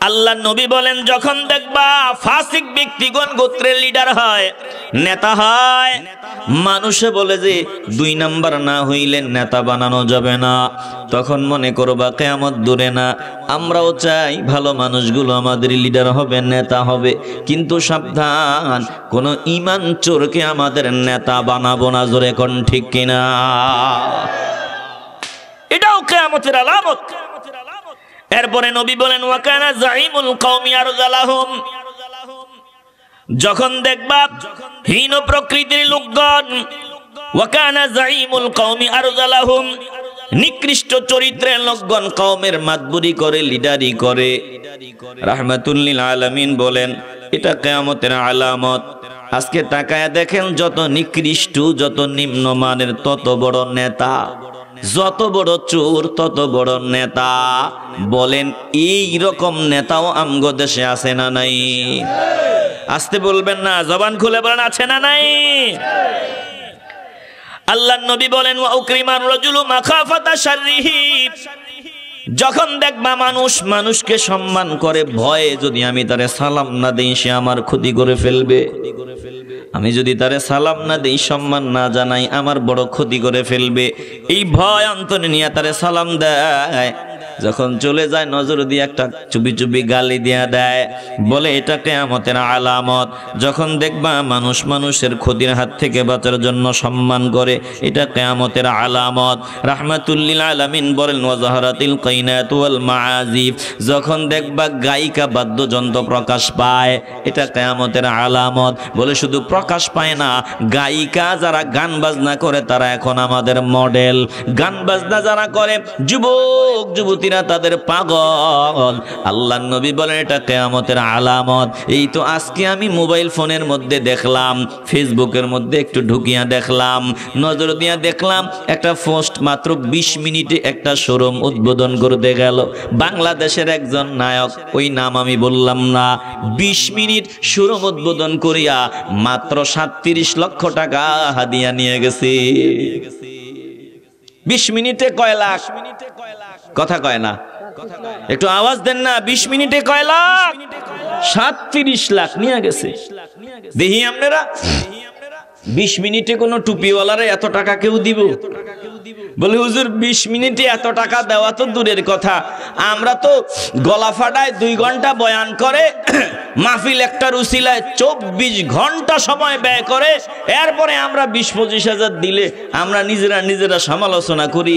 আল্লাহ নবী বলেন, যখন দেখবা ফাসিক ব্যক্তিগণ গোত্রের লিডার হয়, নেতা হয়, মানুষে বলে যে 2 নাম্বার না হইলে নেতা বানানো যাবে না, তখন মনে করবা কিয়ামত দূরে না। আমরাও চাই ভালো মানুষগুলো আমাদের লিডার হবে, নেতা হবে। কিন্তু সাবধান, কোন ঈমান চোরকে আমাদের নেতা বানাবো না, জোরে কোন ঠিক কিনা? এটাও কিয়ামতের আলামত। এরপরে নবী বলেন, ওয়াকানা যাইমুল কওমি আরজালাহুম, যখন দেখবা হীন প্রকৃতির লোকগণ, ওয়াকানা যাইমুল কওমি আরজালাহুম, নিকৃষ্ট চরিত্রের লোকগণ কওমের মাতবুরি করে, লিডারি করে, রাহমাতুল লিল আলামিন বলেন এটা কিয়ামতের আলামত। আজকে তাকায় দেখেন, যত নিকৃষ্ট, যত নিম্নমানের তত বড় নেতা, যত বড় চোর তত বড় নেতা। বলেন এই রকম নেতাও আমগো দেশে আছে না নাই? আসতে বলবেন না, জবান খুলে বলেন আছে না নাই? আল্লাহর নবী বলেন ওয়া উকরিমান রাজুলু মাখাফাতা শাররিহি, যখন দেখবা মানুষ মানুষকে সম্মান করে ভয়ে যদি আমি তারে সালাম না দেই সে আমার ক্ষতি করে ফেলবে, আমি যদি তারে সালাম না দেই সম্মান না জানাই আমার বড় ক্ষতি করে ফেলবে, এই ভয় অন্তরে নিয়ে তারে সালাম দেয়। যখন চলে যায় নজর দিয়ে একটা চুপি চুপি গালি দিয়া দেয়, বলে এটা কিয়ামতের আলামত। যখন দেখবা মানুষ মানুষের ক্ষতির হাত থেকে বাঁচার জন্য সম্মান করে, এটা কিয়ামতের আলামত। রাহমাতুল লিল আলামিন বলেন ওয়া যাহারাতিল কাইনাত ওয়াল মাআজিফ, যখন দেখবা গায়িকা বাদ্যযন্ত্র প্রকাশ পায়, এটা কিয়ামতের আলামত। বলে শুধু প্রকাশ পায় না, গায়িকা যারা গান বাজনা করে তারা এখন আমাদের মডেল। গান বাজনা যারা করে যুবক যুবতীরা তাদের পাগল। আল্লাহর নবী বলেন এটা কিয়ামতের আলামত। এই তো আজকে আমি মোবাইল ফোনের মধ্যে দেখলাম, ফেসবুকের মধ্যে একটু ঢুকিয়া দেখলাম, নজর দিয়া দেখলাম একটা পোস্ট, মাত্র 20 মিনিটে একটা শোরুম উদ্বোধন করতে গেল বাংলাদেশের একজন নায়ক, ওই নাম আমি বললাম না। 20 মিনিট শোরুম উদ্বোধন করিয়া মাত্র 37 লক্ষ টাকা হাদিয়া নিয়ে গেছে। 20 মিনিটে কয় লাখ? কথা কয় না, একটু আওয়াজ দেন না। 20 মিনিটে কয় লাখ? 37 লাখ নিয়ে গেছে। দেখি আপনারা 20 মিনিটে কোন টুপিওয়ালারে এত টাকা কেউ দিব? বলে হুজুর 20 মিনিটে এত টাকা দেওয়া তো দূরের কথা, আমরা তো গলা ফাটায় 2 ঘন্টা বয়ান করে মাহফিল একটার উসিলায় 24 ঘন্টা সময় ব্যয় করে, এরপরে আমরা 20-25 হাজার দিলে আমরা নিজেরা সমালোচনা করি।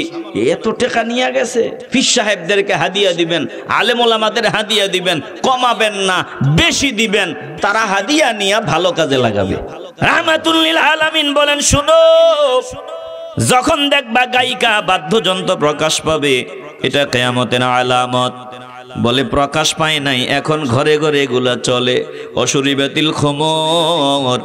এত টাকা নিয়ে গেছে। পীর সাহেবদেরকে হাদিয়া দিবেন, আলেম ওলামাদের হাদিয়া দিবেন, কমাবেন না, বেশি দিবেন, তারা হাদিয়া নিয়ে ভালো কাজে লাগাবে। রাহমাতুল লিল আলামিন বলেন শুনো, যখন দেখবা গায়িকা বাদ্যযন্ত্র প্রকাশ পাবে, এটা কিয়ামতের আলামত। বলে প্রকাশ পায় নাই, এখন ঘরে ঘরে এগুলা চলে। অশুরিবাতিল খমর,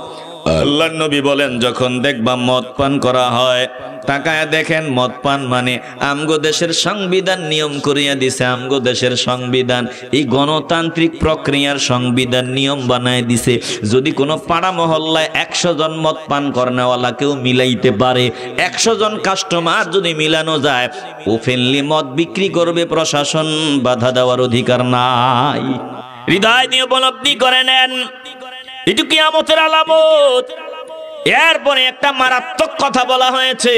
আল্লাহর নবী বলেন যখন দেখবা মদ পান করা হয়, তাকায় দেখেন মদ পান মানে আমগো দেশের সংবিধান নিয়ম করিয়া দিছে। আমগো দেশের সংবিধান, এই গণতান্ত্রিক প্রক্রিয়ার সংবিধান নিয়ম বানায় দিছে, যদি কোনো পাড়া মহল্লায় 100 জন মদ পান করনেওয়ালা কেউ মিলাইতে পারে, 100 জন কাস্টমার যদি মিলানো যায়, ওপেনলি মদ বিক্রি করবে, প্রশাসন বাধা দেওয়ার অধিকার নাই। হৃদয় দিয়ে উপলব্ধি করে নেন, এটু কিয়ামতের আলামত। এরপরে একটা মারাত্মক কথা বলা হয়েছে,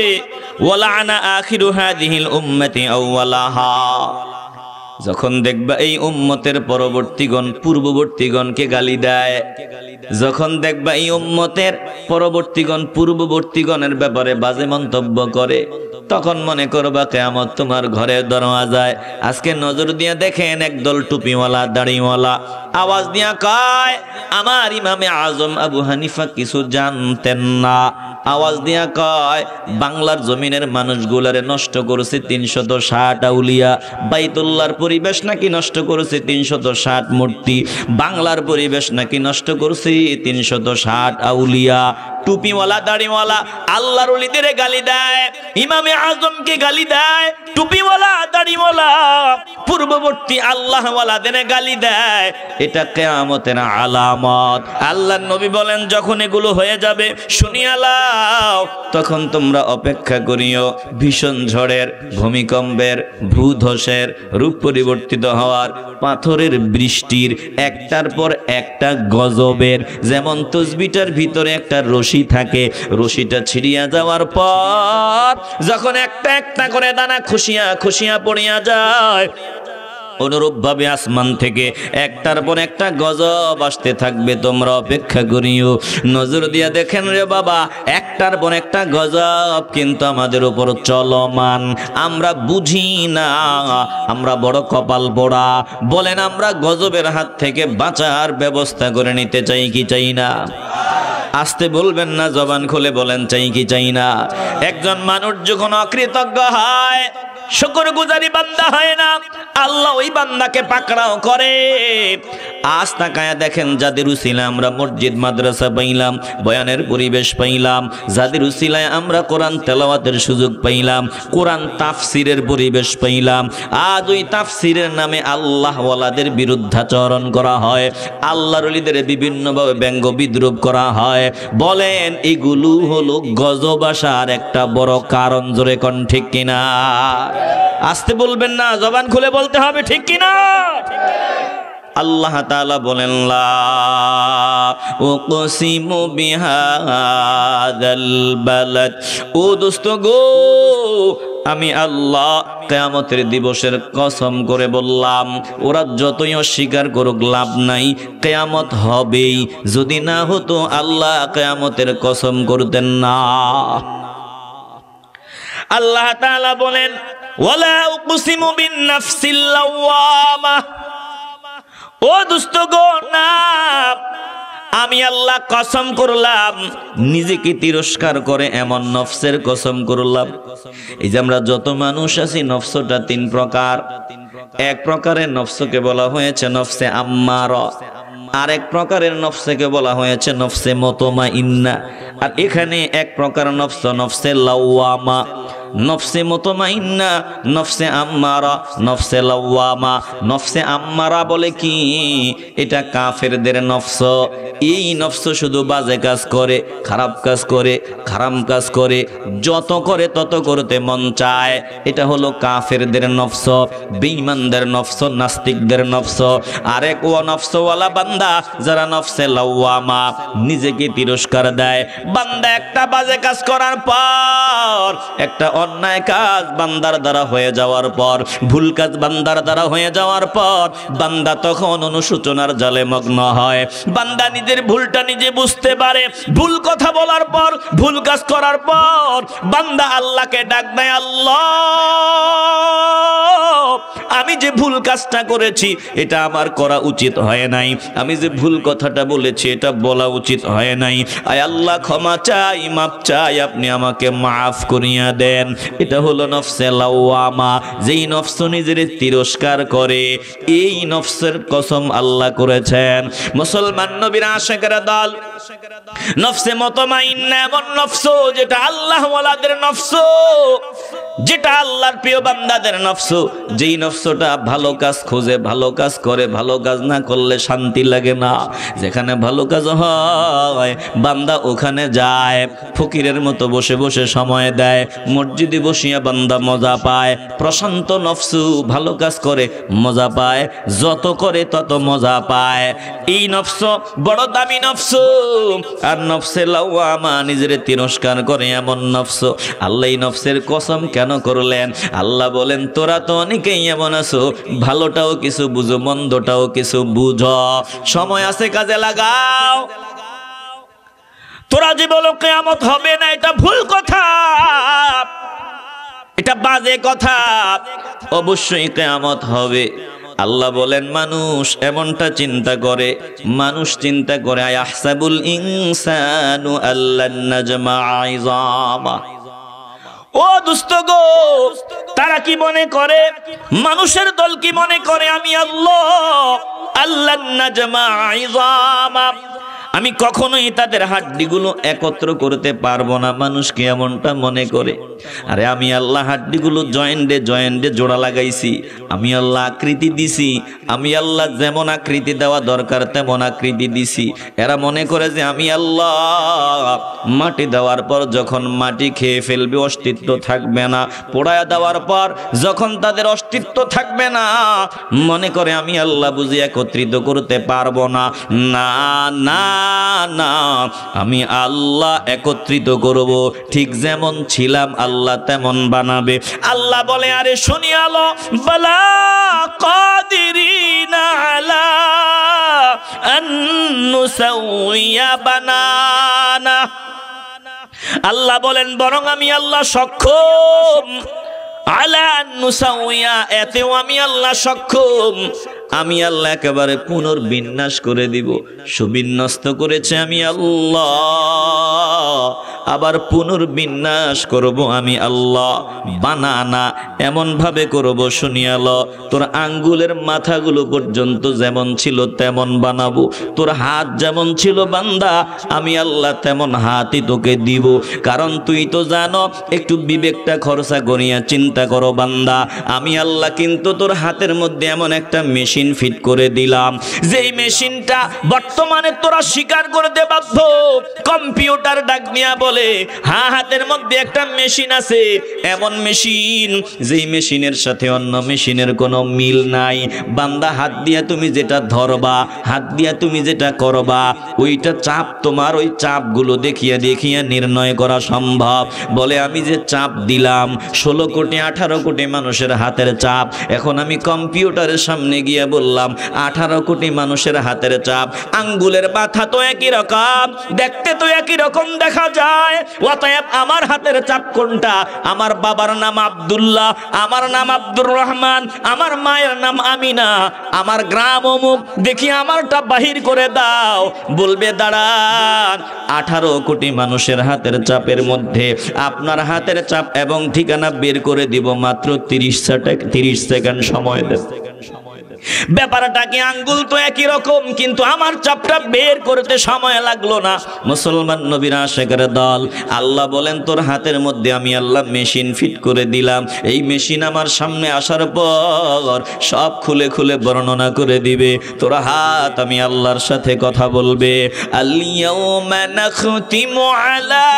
ওয়ালা আনা আখিরু হাযিহিল উম্মতি আউওয়ালাহা, যখন দেখবা এই উম্মতের পরবর্তীগণ পূর্ববর্তীগণকে গালি দেয়, যখন দেখবা এই উম্মতের পরবর্তীগণ পূর্ববর্তীগণের ব্যাপারে বাজে মন্তব্য করে, তখন মনে করবা কিয়ামত তোমার ঘরের দরওয়াজায়। আজকে নজর দিয়ে দেখেন একদল টুপিওয়ালা দাড়িওয়ালা আওয়াজ দিয়া কয় আমার ইমামে আজম আবু হানিফা কিছু জানতেন না। আওয়াজ দিয়া কয় বাংলার জমিনের মানুষগুলারে নষ্ট করেছে 360 আউলিয়া, বাইতুল্লাহর পরিবেশ নাকি নষ্ট করেছে 360 মূর্তি, বাংলার পরিবেশ নাকি নষ্ট করেছে 360 আউলিয়া। টুপিওয়ালা দাড়িওয়ালা আল্লাহর ওলিদের গালি দেয়, ইমামে আজমকে গালি দেয়, টুপিওয়ালা দাড়িওয়ালা পূর্ববর্তী আল্লাহওয়ালাদের গালি দেয়। এটা কিয়ামতের আলামত। আল্লাহর নবী বলেন যখন এগুলো হয়ে যাবে শুনিয়া লাও, তখন তোমরা অপেক্ষা করিও ভীষণ ঝড়ের, ভূমিকম্পের, ভূধসের, রূপ পরিবর্তিত হওয়ার, পাথরের বৃষ্টির, একটার পর একটা গজবের। যেমন তসবিটার ভিতরে একটা রশি থাকে, রশিটা ছিড়িয়া যাওয়ার পর যখন একটা একটা করে দানা খুশিয়া খুশিয়া পড়িয়া যায়, অনুরূপ ভাবে আসমান থেকে একটার পর একটা গজব আসতে থাকবে। তোমরা অপেক্ষা করিও। নজর দিয়া দেখেন রে বাবা, একটার পর একটা গজব কিন্তু আমাদের উপর চলমান, আমরা বুঝি না, আমরা বড় কপাল পোড়া। বলেন আমরা গজবের হাত থেকে বাঁচার ব্যবস্থা করে নিতে চাই কি চাই না? আসতে বলবেন না, জবান খুলে বলেন চাই কি চাই না? একজন মানুষ যখন অকৃতজ্ঞ হয়, শুকরগুজারি বান্দা হয় না, আল্লাহ ওই বান্দাকে পাকড়াও করে। আজ তাকায়া দেখেন, যাদের উসিলায় আমরা মসজিদ মাদ্রাসা পাইলাম, বয়ানের পরিবেশ পাইলাম, যাদের উসিলায় আমরা কোরআন তেলাওয়াতের সুযোগ পাইলাম, কোরআন তাফসিরের পরিবেশ পাইলাম, আজ ওই তাফসিরের নামে আল্লাহ ওয়ালাদের বিরুদ্ধাচরণ করা হয়, আল্লাহর ওলিদের বিভিন্নভাবে ব্যঙ্গ বিদ্রুপ করা হয়। বলেন এগুলো হলো গজব আসার একটা বড় কারণ। জোরে কোন ঠিক কিনা? আসতে বলবেন না, জবান খুলে বলতে হবে, ঠিক কিনা? আল্লাহ তাআলা বলেন লা উকসিমু বিহাযাল বালাদ। ও দোস্ত গো, আমি আল্লাহ কিয়ামতের দিবসের কসম করে বললাম, ওরা যতই অস্বীকার করুক লাভ নাই, কিয়ামত হবেই। যদি না হতো আল্লাহ কিয়ামতের কসম করতেন না। আল্লাহ তাআলা বলেন ওয়ালা উকসিমু বিন নাফসিল লাওয়ামা। ও দোস্ত গো, না, আমি আল্লাহ কসম করলাম, নিজেকে তিরস্কার করে এমন নফসের কসম করলাম। এই যে আমরা যত মানুষ আছি, নফসটা তিন প্রকার। এক প্রকারের নফসকে বলা হয়েছে নফসে আম্মারা, আরেক প্রকারের নফসকে বলা হয়েছে নফসে মুতমাইন্না, আর এখানে এক প্রকার নফস নফসে লাওয়ামা। নফসে মুতমাইন্না, নফসে আম্মারা, নফসে লাওয়ামা। নফসে আম্মারা বলে কি? এটা কাফেরদের নফস। এই নফস শুধু বাজে কাজ করে, খারাপ কাজ করে, হারাম কাজ করে, যত করে তত করতে মন চায়। এটা হলো কাফেরদের নফস, বেঈমানদের নফস, নাস্তিকদের নফস। আরেক ও নফসওয়ালা বান্দা যারা নফসে লাওয়ামা, নিজেকে তিরস্কার দেয়। বান্দা একটা বাজে কাজ করার পর, একটা অন্যায় কাজ বান্দার দ্বারা হয়ে যাওয়ার পর, ভুল কাজ বান্দার দ্বারা হয়ে যাওয়ার পর, বান্দা তখন অনুশোচনার জালে মগ্ন হয়। বান্দা নিজের ভুলটা নিজে বুঝতে পারে। ভুল কথা বলার পর, ভুল কাজ করার পর বান্দা আল্লাহকে ডাক দেয়, আল্লাহ, আমি যে ভুল কাজটা করেছি এটা আমার করা উচিত হয় নাই, আমি যে ভুল কথাটা বলেছি এটা বলা উচিত হয় নাই। আয় আল্লাহ, ক্ষমা চাই, মাফ চাই, আপনি আমাকে মাফ করিয়া দেন। এটা হলো নফসে লাওয়ামা। যেই নফস নিজের তিরস্কার করে, এই নফসের কসম আল্লাহ করেছেন। মুসলমান নবীর আশিকের দল নফসে মুতমাইন্না এমন নফস যেটা আল্লাহ ওয়ালাদের নফস, যেটা আল্লাহর প্রিয় বান্দাদের নফস। যেই নফসটা ভালো কাজ খোঁজে, ভালো কাজ করে, ভালো কাজ না করলে শান্তি লাগে না। যেখানে ভালো কাজ হয় বান্দা ওখানে যায়, ফকিরের মতো বসে বসে সময় দেয়। মসজিদে বসিয়া বান্দা মজা পায়। প্রশান্ত নফসু ভালো কাজ করে মজা পায়, যত করে তত মজা পায়। এই নফস বড় দামি নফস। আর নফসে লাওয়ামা নিজের তিরস্কার করে এমন নফস। আল্লাহ এই নফসের কসম কেন করলেন? আল্লাহ বলেন, তোরা তো অনেকেই এমন আছো, ভালোটাও কিছু বুঝো, মন্দটাও কিছু বুঝো, সময় আছে কাজে লাগাও। তোরা যে বলো কিয়ামত হবে না, এটা ভুল কথা, এটা বাজে কথা। অবশ্যই কিয়ামত হবে। আল্লাহ বলেন, মানুষ এমনটা চিন্তা করে, মানুষ চিন্তা করে আয়াহসাবুল ইনসানু আল্লান নাজমা'a ইযামা। ও দোস্ত গো, তারা কি মনে করে, মানুষের দল কি মনে করে, আমি আল্লাহ আল্লান নাজমা'a ইযামা, আমি কখনোই তাদের হাড্ডিগুলো একত্র করতে পারবো না। মানুষ কি এমনটা মনে করে? আরে আমি আল্লাহ হাড্ডিগুলো জয়েন্টে জয়েন্টে জোড়া লাগাইছি, আমি আল্লাহ আকৃতি দিছি, আমি আল্লাহ যেমন আকৃতি দেওয়া দরকার তেমন আকৃতি দিছি। এরা মনে করে যে আমি আল্লাহ মাটি দেওয়ার পর যখন মাটি খেয়ে ফেলবে, অস্তিত্ব থাকবে না। পোড়ায়া দেওয়ার পর যখন তাদের অস্তিত্ব থাকবে না, মনে করে আমি আল্লাহ বুঝি একত্রিত করতে পারবো না। না না না, আমি আল্লাহ একত্রিত করব, ঠিক যেমন ছিলাম আল্লাহ তেমন বানাবে। আল্লাহ বলে, আরে শুনিয়ালো, বালা কাদিরিনা আলা আন নুসাউইয়া বানানা। আল্লাহ বলেন, বরং আমি আল্লাহ সক্ষম, আলা আন নুসাউইয়া, এতেও আমি আল্লাহ সক্ষম, আমি আল্লাহ একেবারে পুনর্বিন্যাস করে দিব। সুবিন্যস্ত করেছে আমি আল্লাহ, আবার পুনর্বিন্যাস করব আমি আল্লাহ। বানানা এমন ভাবে করব শুনিয়াল, তোর আঙ্গুলের মাথাগুলো পর্যন্ত যেমন ছিল তেমন বানাবো। তোর হাত যেমন ছিল বান্দা, আমি আল্লাহ তেমন হাতই তোকে দিব। কারণ তুই তো জানো, একটু বিবেকটা খরচা করিয়া চিন্তা করো বান্দা, আমি আল্লাহ কিন্তু তোর হাতের মধ্যে এমন একটা মেশিন ফিট করে দিলাম, যেই মেশিনটা বর্তমানে তোরা স্বীকার করতে বাধ্য। কম্পিউটার ডাক নিয়া বলে হ্যাঁ, হাতের মধ্যে একটা মেশিন আছে, এমন মেশিন যেই মেশিনের সাথে অন্য মেশিনের কোনো মিল নাই। বান্দা হাত দিয়া তুমি যেটা ধরবা, হাত দিয়া তুমি যেটা করবা, ওইটা চাপ তোমার, ওই চাপগুলো দেখিয়া দেখিয়া নির্ণয় করা সম্ভব। বলে আমি যে চাপ দিলাম 16 কোটি 18 কোটি মানুষের হাতের চাপ, এখন আমি কম্পিউটারের সামনে গিয়ে বললাম 18 কোটি মানুষের হাতের চাপ। আঙ্গুলের মাথা তো একই রকম, দেখতে তো একই রকম দেখা যায়, অতএব আমার হাতের চাপ কোনটা? আমার বাবার নাম আব্দুল্লাহ, আমার নাম আব্দুর রহমান, আমার মায়ের নাম আমিনা, আমার গ্রাম অমুক, দেখি আমারটা বাহির করে দাও। বলবে দাঁড়ান, 18 কোটি মানুষের হাতের চাপের মধ্যে আপনার হাতের চাপ এবং ঠিকানা বের করে দিব মাত্র 30 সেকেন্ড সময় দেন। ব্যাপারটা কি? আঙ্গুল তো একই রকম, কিন্তু আমার চাপটা বের করতে সময় লাগলো না। মুসলমান নবীর আশিকের দল, আল্লাহ বলেন তোর হাতের মধ্যে আমি আল্লাহ মেশিন ফিট করে দিলাম। এই মেশিন আমার সামনে আসার পর সব খুলে খুলে বর্ণনা করে দিবে। তোর হাত আমি আল্লাহর সাথে কথা বলবে। আল-ইয়াওমা নাখতিমু আলা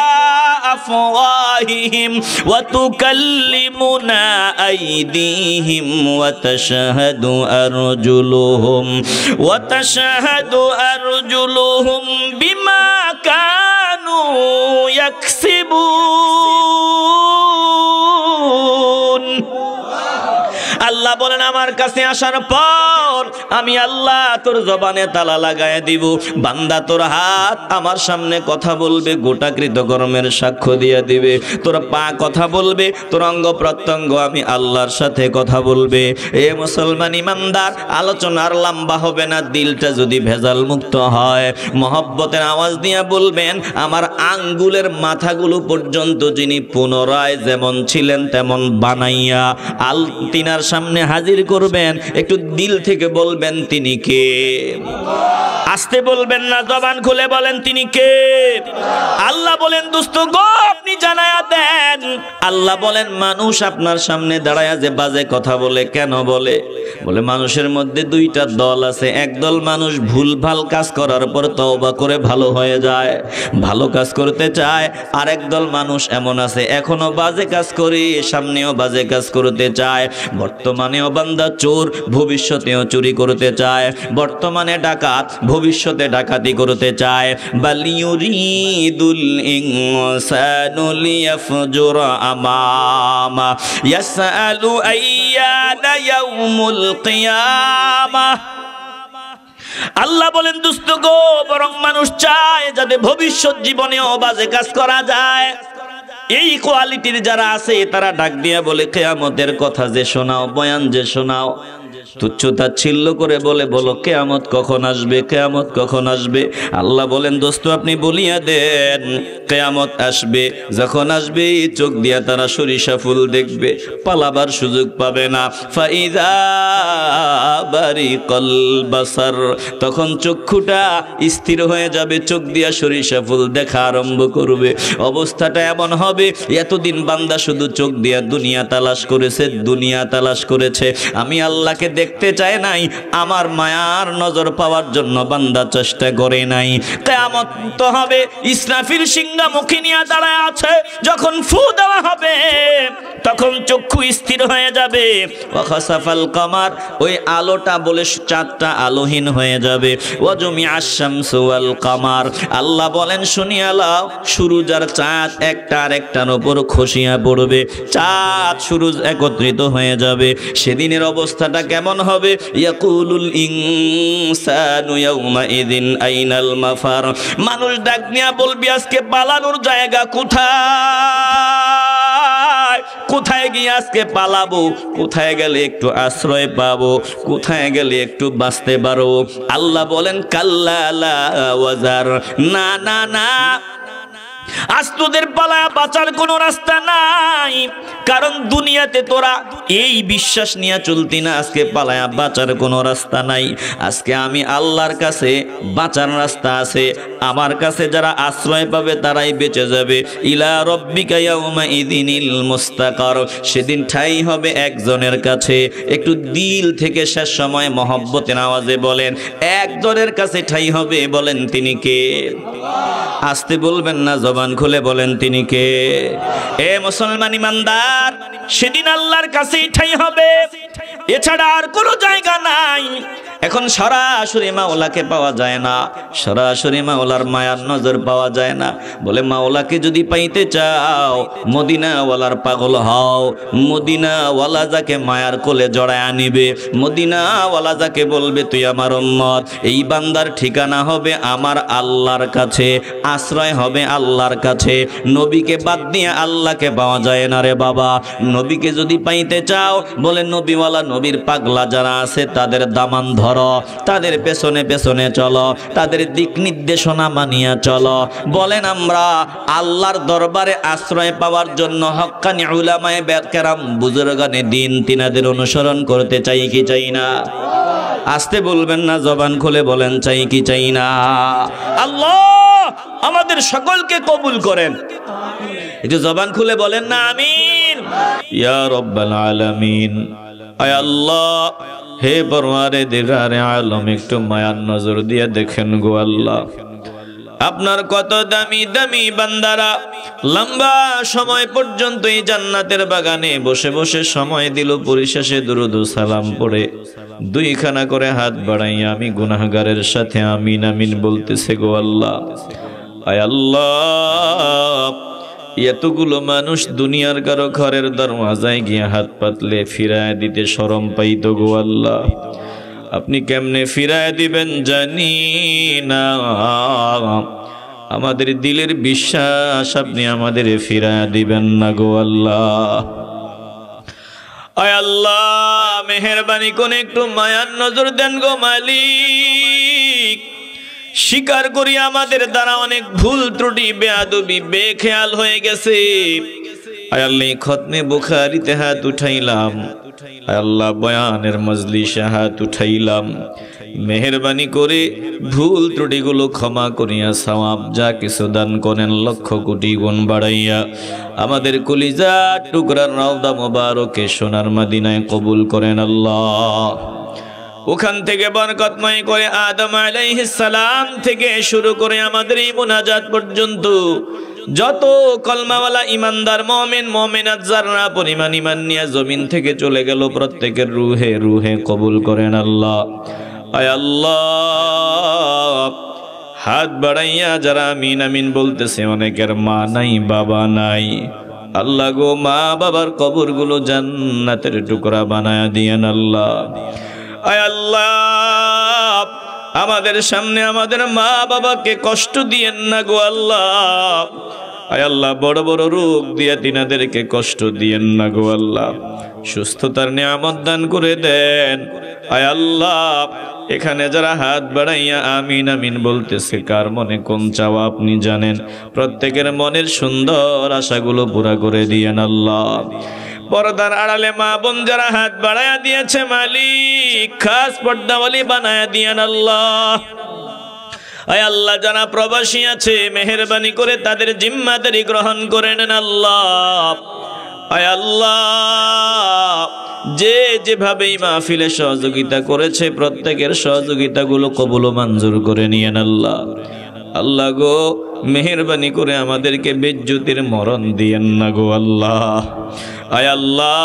আফওয়াহিহিম ওয়া তুকাল্লিমুনা আইদিহিম ওয়া তাশহাদু أرجلهم وتشهد أرجلهم بما كانوا يكسبون। আল্লাহ বলেন আমার কাছে আসার পর আমি আল্লাহ তোর জবানে তালা লাগায় দিব। বান্দা তোর হাত আমার সামনে কথা বলবে, গোটা কৃতকর্মের সাক্ষ্য দিয়ে দিবে। তোর পা কথা বলবে, তোর অঙ্গ প্রত্যঙ্গ আমি আল্লাহর সাথে কথা বলবে। এ মুসলমান ইমানদার, আলোচনার লম্বা হবে না, দিলটা যদি ভেজাল মুক্ত হয় মহব্বতের আওয়াজ দিয়ে বলবেন আমার আঙ্গুলের মাথাগুলো পর্যন্ত যিনি পুনরায় যেমন ছিলেন তেমন বানাইয়া তিনার সামনে হাজির করবেন। একটু দিল থেকে বলবেন তিনি কে? আস্তে বলবেন না, জবান খুলে বলেন তিনি কে? আল্লাহ বলেন দোস্ত গো আপনি জানায়া দেন। আল্লাহ বলেন মানুষ আপনার সামনে দাঁড়ায়া যে বাজে কথা বলে, কেন বলে? বলে মানুষের মধ্যে দুইটা দল আছে। একদল মানুষ ভুলভাল কাজ করার পর তওবা করে ভালো হয়ে যায়, ভালো কাজ করতে চায়। আর একদল মানুষ এমন আছে এখনো বাজে কাজ করে, সামনেও বাজে কাজ করতে চায়। বর্তমানেও বান্দা চোর, ভবিষ্যতেও চুরি করতে চায়। বর্তমানে ডাকাত, ভবিষ্যতে ডাকাতি করতে চায়। বালিউরিদুল ইনসানু লিয়াফজুরা আমামা ইয়াসআলু আইয়ানা ইয়াউমুল কিয়ামাহ। আল্লাহ বলেন দোস্ত গো, বরং মানুষ চায় যাতে ভবিষ্যৎ জীবনেও বাজে কাজ করা যায়। এই কোয়ালিটির যারা আছে তারা ডাক দিয়া বলে কিয়ামতের কথা যে শোনাও, বয়ান যে শোনাও, তুচ্ছ-তাচ্ছিল্য করে বলে বলো কিয়ামত কখন আসবে, কিয়ামত কখন আসবে। আল্লাহ বলেন দোস্ত আপনি বলিয়া দেন কিয়ামত আসবে। যখন আসবে চোখ দিয়া তারা সরিষা ফুল দেখবে, পালাবার সুযোগ পাবে না। ফাইযা বারিকাল বাসার, তখন চক্ষুটা স্থির হয়ে যাবে, চোখ দিয়া সরিষা ফুল দেখা আরম্ভ করবে। অবস্থাটা এমন হবে, এতদিন বান্দা শুধু চোখ দিয়া দুনিয়া তালাশ করেছে, দুনিয়া তালাশ করেছে, আমি আল্লাহকে দেখতে চায় নাই, আমার মায়ার নজর পাওয়ার জন্য বান্দা চেষ্টা করে নাই। কিয়ামত তো হবে, ইসরাফিল সিংহা মুখে নিয়ে দাঁড়ায় আছে, যখন ফু দেওয়া হবে তখন চক্ষু স্থির হয়ে যাবে। ওয়াখাসাফাল কামার, ওই আলোটা বলে চাঁদটা আলোহীন হয়ে যাবে। ওয়াজুমিআশ শামসু ওয়াল কামার, আল্লাহ বলেন শুনিয়া লাও, সূরজ আর চাঁদ একটা আরেকটার উপর খসিয়া পড়বে, চাঁদ সূরজ একত্রিত হয়ে যাবে। সেদিনের অবস্থাটা কেমন হবে? ইয়াকুলুল ইনসানু ইয়াউমাইযিন আইনাল মাফার, মানুষ ডাক নিয়া বলবি আজকে পালানোর জায়গা কোথায়? কোথায় গিয়ে আজকে পালাবো, কোথায় গেলে একটু আশ্রয় পাবো, কোথায় গেলে একটু বাঁচতে পারো। আল্লাহ বলেন কাল্লা লা ওয়াজার, না না না, আজ তোদের পালায়া বাঁচার কোনো রাস্তা নাই। কারণ দুনিয়াতে তোরা এই বিশ্বাস নিয়ে চলতি না আজকে পালায়া বাঁচার কোনো রাস্তা নাই। আজকে আমি আল্লাহর কাছে বাঁচার রাস্তা আছে। আমার কাছে যারা আশ্রয় পাবে তারাই বেঁচে যাবে। ইলা রব্বিকা ইয়াউমা ইযিনিল মুস্তাকার, সেদিন ঠাই হবে একজনের কাছে। একটু দিল থেকে শেষ সময় মহব্বতের আওয়াজে বলেন, একজনের কাছে ঠাই হবে। বলেন তিনি কে? আসতে বলবেন না, জবান খুলে বলেন তিনি কে? এ মুসলমান ইমানদার, সেদিন আল্লাহর কাছেই ঠাই হবে, এছাড়া আর কোনো জায়গা নাই। এখন সরাসরি মাওলাকে পাওয়া যায় না, সরাসরি মাওলার মায়ার নজর পাওয়া যায় না। বলে মাওলাকে যদি পাইতে চাও মদিনাওয়ালার পাগল হও। মদিনাওয়ালা যাকে মায়ার কোলে জড়ায় আনিবে, মদিনাওয়ালা যাকে বলবে তুই আমার উম্মত, এই বান্দার ঠিকানা হবে আমার আল্লাহর কাছে, আশ্রয় হবে আল্লাহর কাছে। নবীকে বাদ দিয়ে আল্লাহকে পাওয়া যায় না রে বাবা। নবীকে যদি পাইতে চাও, বলে নবীওয়ালা নবীর পাগলা যারা আছে তাদের দামান ধরো, তাদের পেছনে পেছনে চলো, তাদের দিক নির্দেশনা মানিয়া চলো। বলেন আমরা আল্লাহর দরবারে আশ্রয় পাওয়ার জন্য হক্কানি উলামায়ে কেরাম বুজুর্গানে দিন তিনাদের অনুসরণ করতে চাই কি চাই না? আসতে বলবেন না, জবান খুলে বলেন চাই কি চাই না? আল্লাহ আমাদের সকলকে কবুল করেন। একটু জবান খুলে বলেন না আমিন। ইয়া রাব্বাল আলামিন। আয় আল্লাহ, হে পরওয়ারদিগারে আলম, একটু মায়ার নজর দিয়ে দেখেন গো আল্লাহ, আপনার কত দামি দামি বান্দারা লম্বা সময় পর্যন্ত এই জান্নাতের বাগানে বসে বসে সময় দিল। পরিশেষে দুরূদ ও সালাম পড়ে দুইখানা করে হাত বাড়াইয়া আমি গুনাহগারের সাথে আমিন আমিন বলতেছে গো আল্লাহ। আয় আল্লাহ, এতগুলো মানুষ দুনিয়ার কারো ঘরের দরওয়াজায় গিয়ে হাত পাতলে ফিরায় দিতে শরম পাইতো গো আল্লাহ। আপনি কেমনে ফিরায় দিবেন জানি না, আমাদের দিলের বিশ্বাস আপনি আমাদের ফিরায় দিবেন না গো আল্লাহ। আয় আল্লাহ, মেহেরবানি করে একটু মায়ার নজর দেন গো মালিক। স্বীকার করি আমাদের দ্বারা অনেক ভুল ত্রুটি বেয়াদবি বেখেয়াল হয়ে গেছে। আয় আল্লাহ, খতমে বুখারীতে হাত উঠাইলাম, আয় আল্লাহ বয়ানের মজলিসে হাত উঠাইলাম। মেহেরবানি করে ভুল ত্রুটিগুলো ক্ষমা করিয়া সওয়াব যা কিছু দান করেন লক্ষ কোটি গুণ বাড়াইয়া আমাদের কলিজা টুকরার রওদা মোবারকে সোনার মদিনায় কবুল করেন আল্লাহ। ওখান থেকে বরকতময় করে আদম আলাইহিস সালাম থেকে শুরু করে আমাদের এই মুনাজাত পর্যন্ত যত কলমাওয়ালা ইমানদার মুমিন মুমিনাত যারা পরিমাণ ঈমান নিয়ে জমিন থেকে চলে গেল প্রত্যেকের রুহে রুহে কবুল করেন আল্লাহ। আয় আল্লাহ, হাত বাড়াইয়া যারা আমিন আমিন বলতেছে অনেকের মা নাই বাবা নাই, আল্লাহ গো মা বাবার কবরগুলো জান্নাতের টুকরা বানায়া দিয়েন আল্লাহ। আয় আল্লাহ, আমাদের সামনে আমাদের মা বাবাকে কষ্ট দিয়েন না গো আল্লাহ। আয় আল্লাহ, বড় বড় রোগ দিয়ে তিনাদেরকে কষ্ট দিয়েন না গো আল্লাহ। সুস্থতার নিয়ামত দান করে দেন। আয় আল্লাহ, এখানে যারা হাত বাড়াইয়া আমিন আমিন বলতেছে কার মনে কোন চাওয়া আপনি জানেন। প্রত্যেকের মনের সুন্দর আশাগুলো পুরা করে দিয়েন আল্লাহ। পর্দার আড়ালে মা বোন যারা হাত বাড়াইয়া দিয়েছে মালিক, খাস পর্দাওয়ালি বানায়া দিয়েন আল্লাহ। আয় আল্লাহ, যারা প্রবাসী আছে মেহেরবানি করে তাদের জিম্মাদারি গ্রহণ করে নেন আল্লাহ। আয় আল্লাহ, যে যেভাবে এই মাহফিলে সহযোগিতা করেছে প্রত্যেকের সহযোগিতাগুলো কবুল ও মঞ্জুর করে নিয়েন আল্লাহ। আল্লাহ গো, মেহেরবানি করে আমাদেরকে বেজ্জতির মরণ দিয়েন না গো আল্লাহ। আয় আল্লাহ,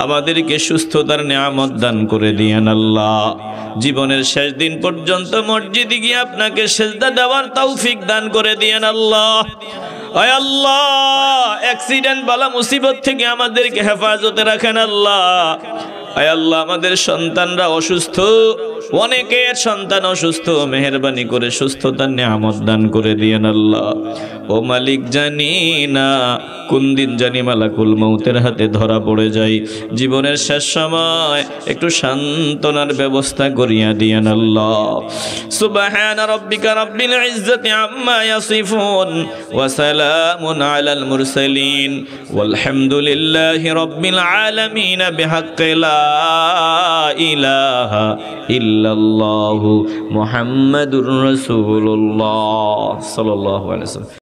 আমাদেরকে সুস্থতার নিয়ামত দান করে দিয়েন আল্লাহ। জীবনের শেষ দিন পর্যন্ত মসজিদে গিয়ে আপনাকে সেজদা দেওয়ার তৌফিক দান করে দিয়েন আল্লাহ। আয় আল্লাহ, অ্যাক্সিডেন্ট বালা মুসিবত থেকে আমাদেরকে হেফাজতে রাখেন আল্লাহ। আয় আল্লাহ, আমাদের সন্তানরা অসুস্থ, অনেকের সন্তান অসুস্থ, মেহেরবানি করে সুস্থতার নিয়ামত দান করে দিয়েন আল্লাহ। ও মালিক, জানি না কোন দিন জানি মালাকুল মউতের হাতে ধরা পড়ে যাই, জীবনের শেষ সময় একটু সান্ত্বনার ব্যবস্থা করিয়া দিয়েন আল্লাহ। সুবহানা রাব্বিকা রাব্বিল ইজ্জাতি আম্মা ইয়াসিফুন ওয়া সালামুন আলাল মুরসালিন ওয়ালহামদুলিল্লাহি রাব্বিল আলামিন বিহাক্কি লা ইলাহা ইল্লাল্লাহু মুহাম্মাদুর রাসূলুল্লাহ সাল্লাল্লাহু আলাইহি ওয়াসাল্লাম।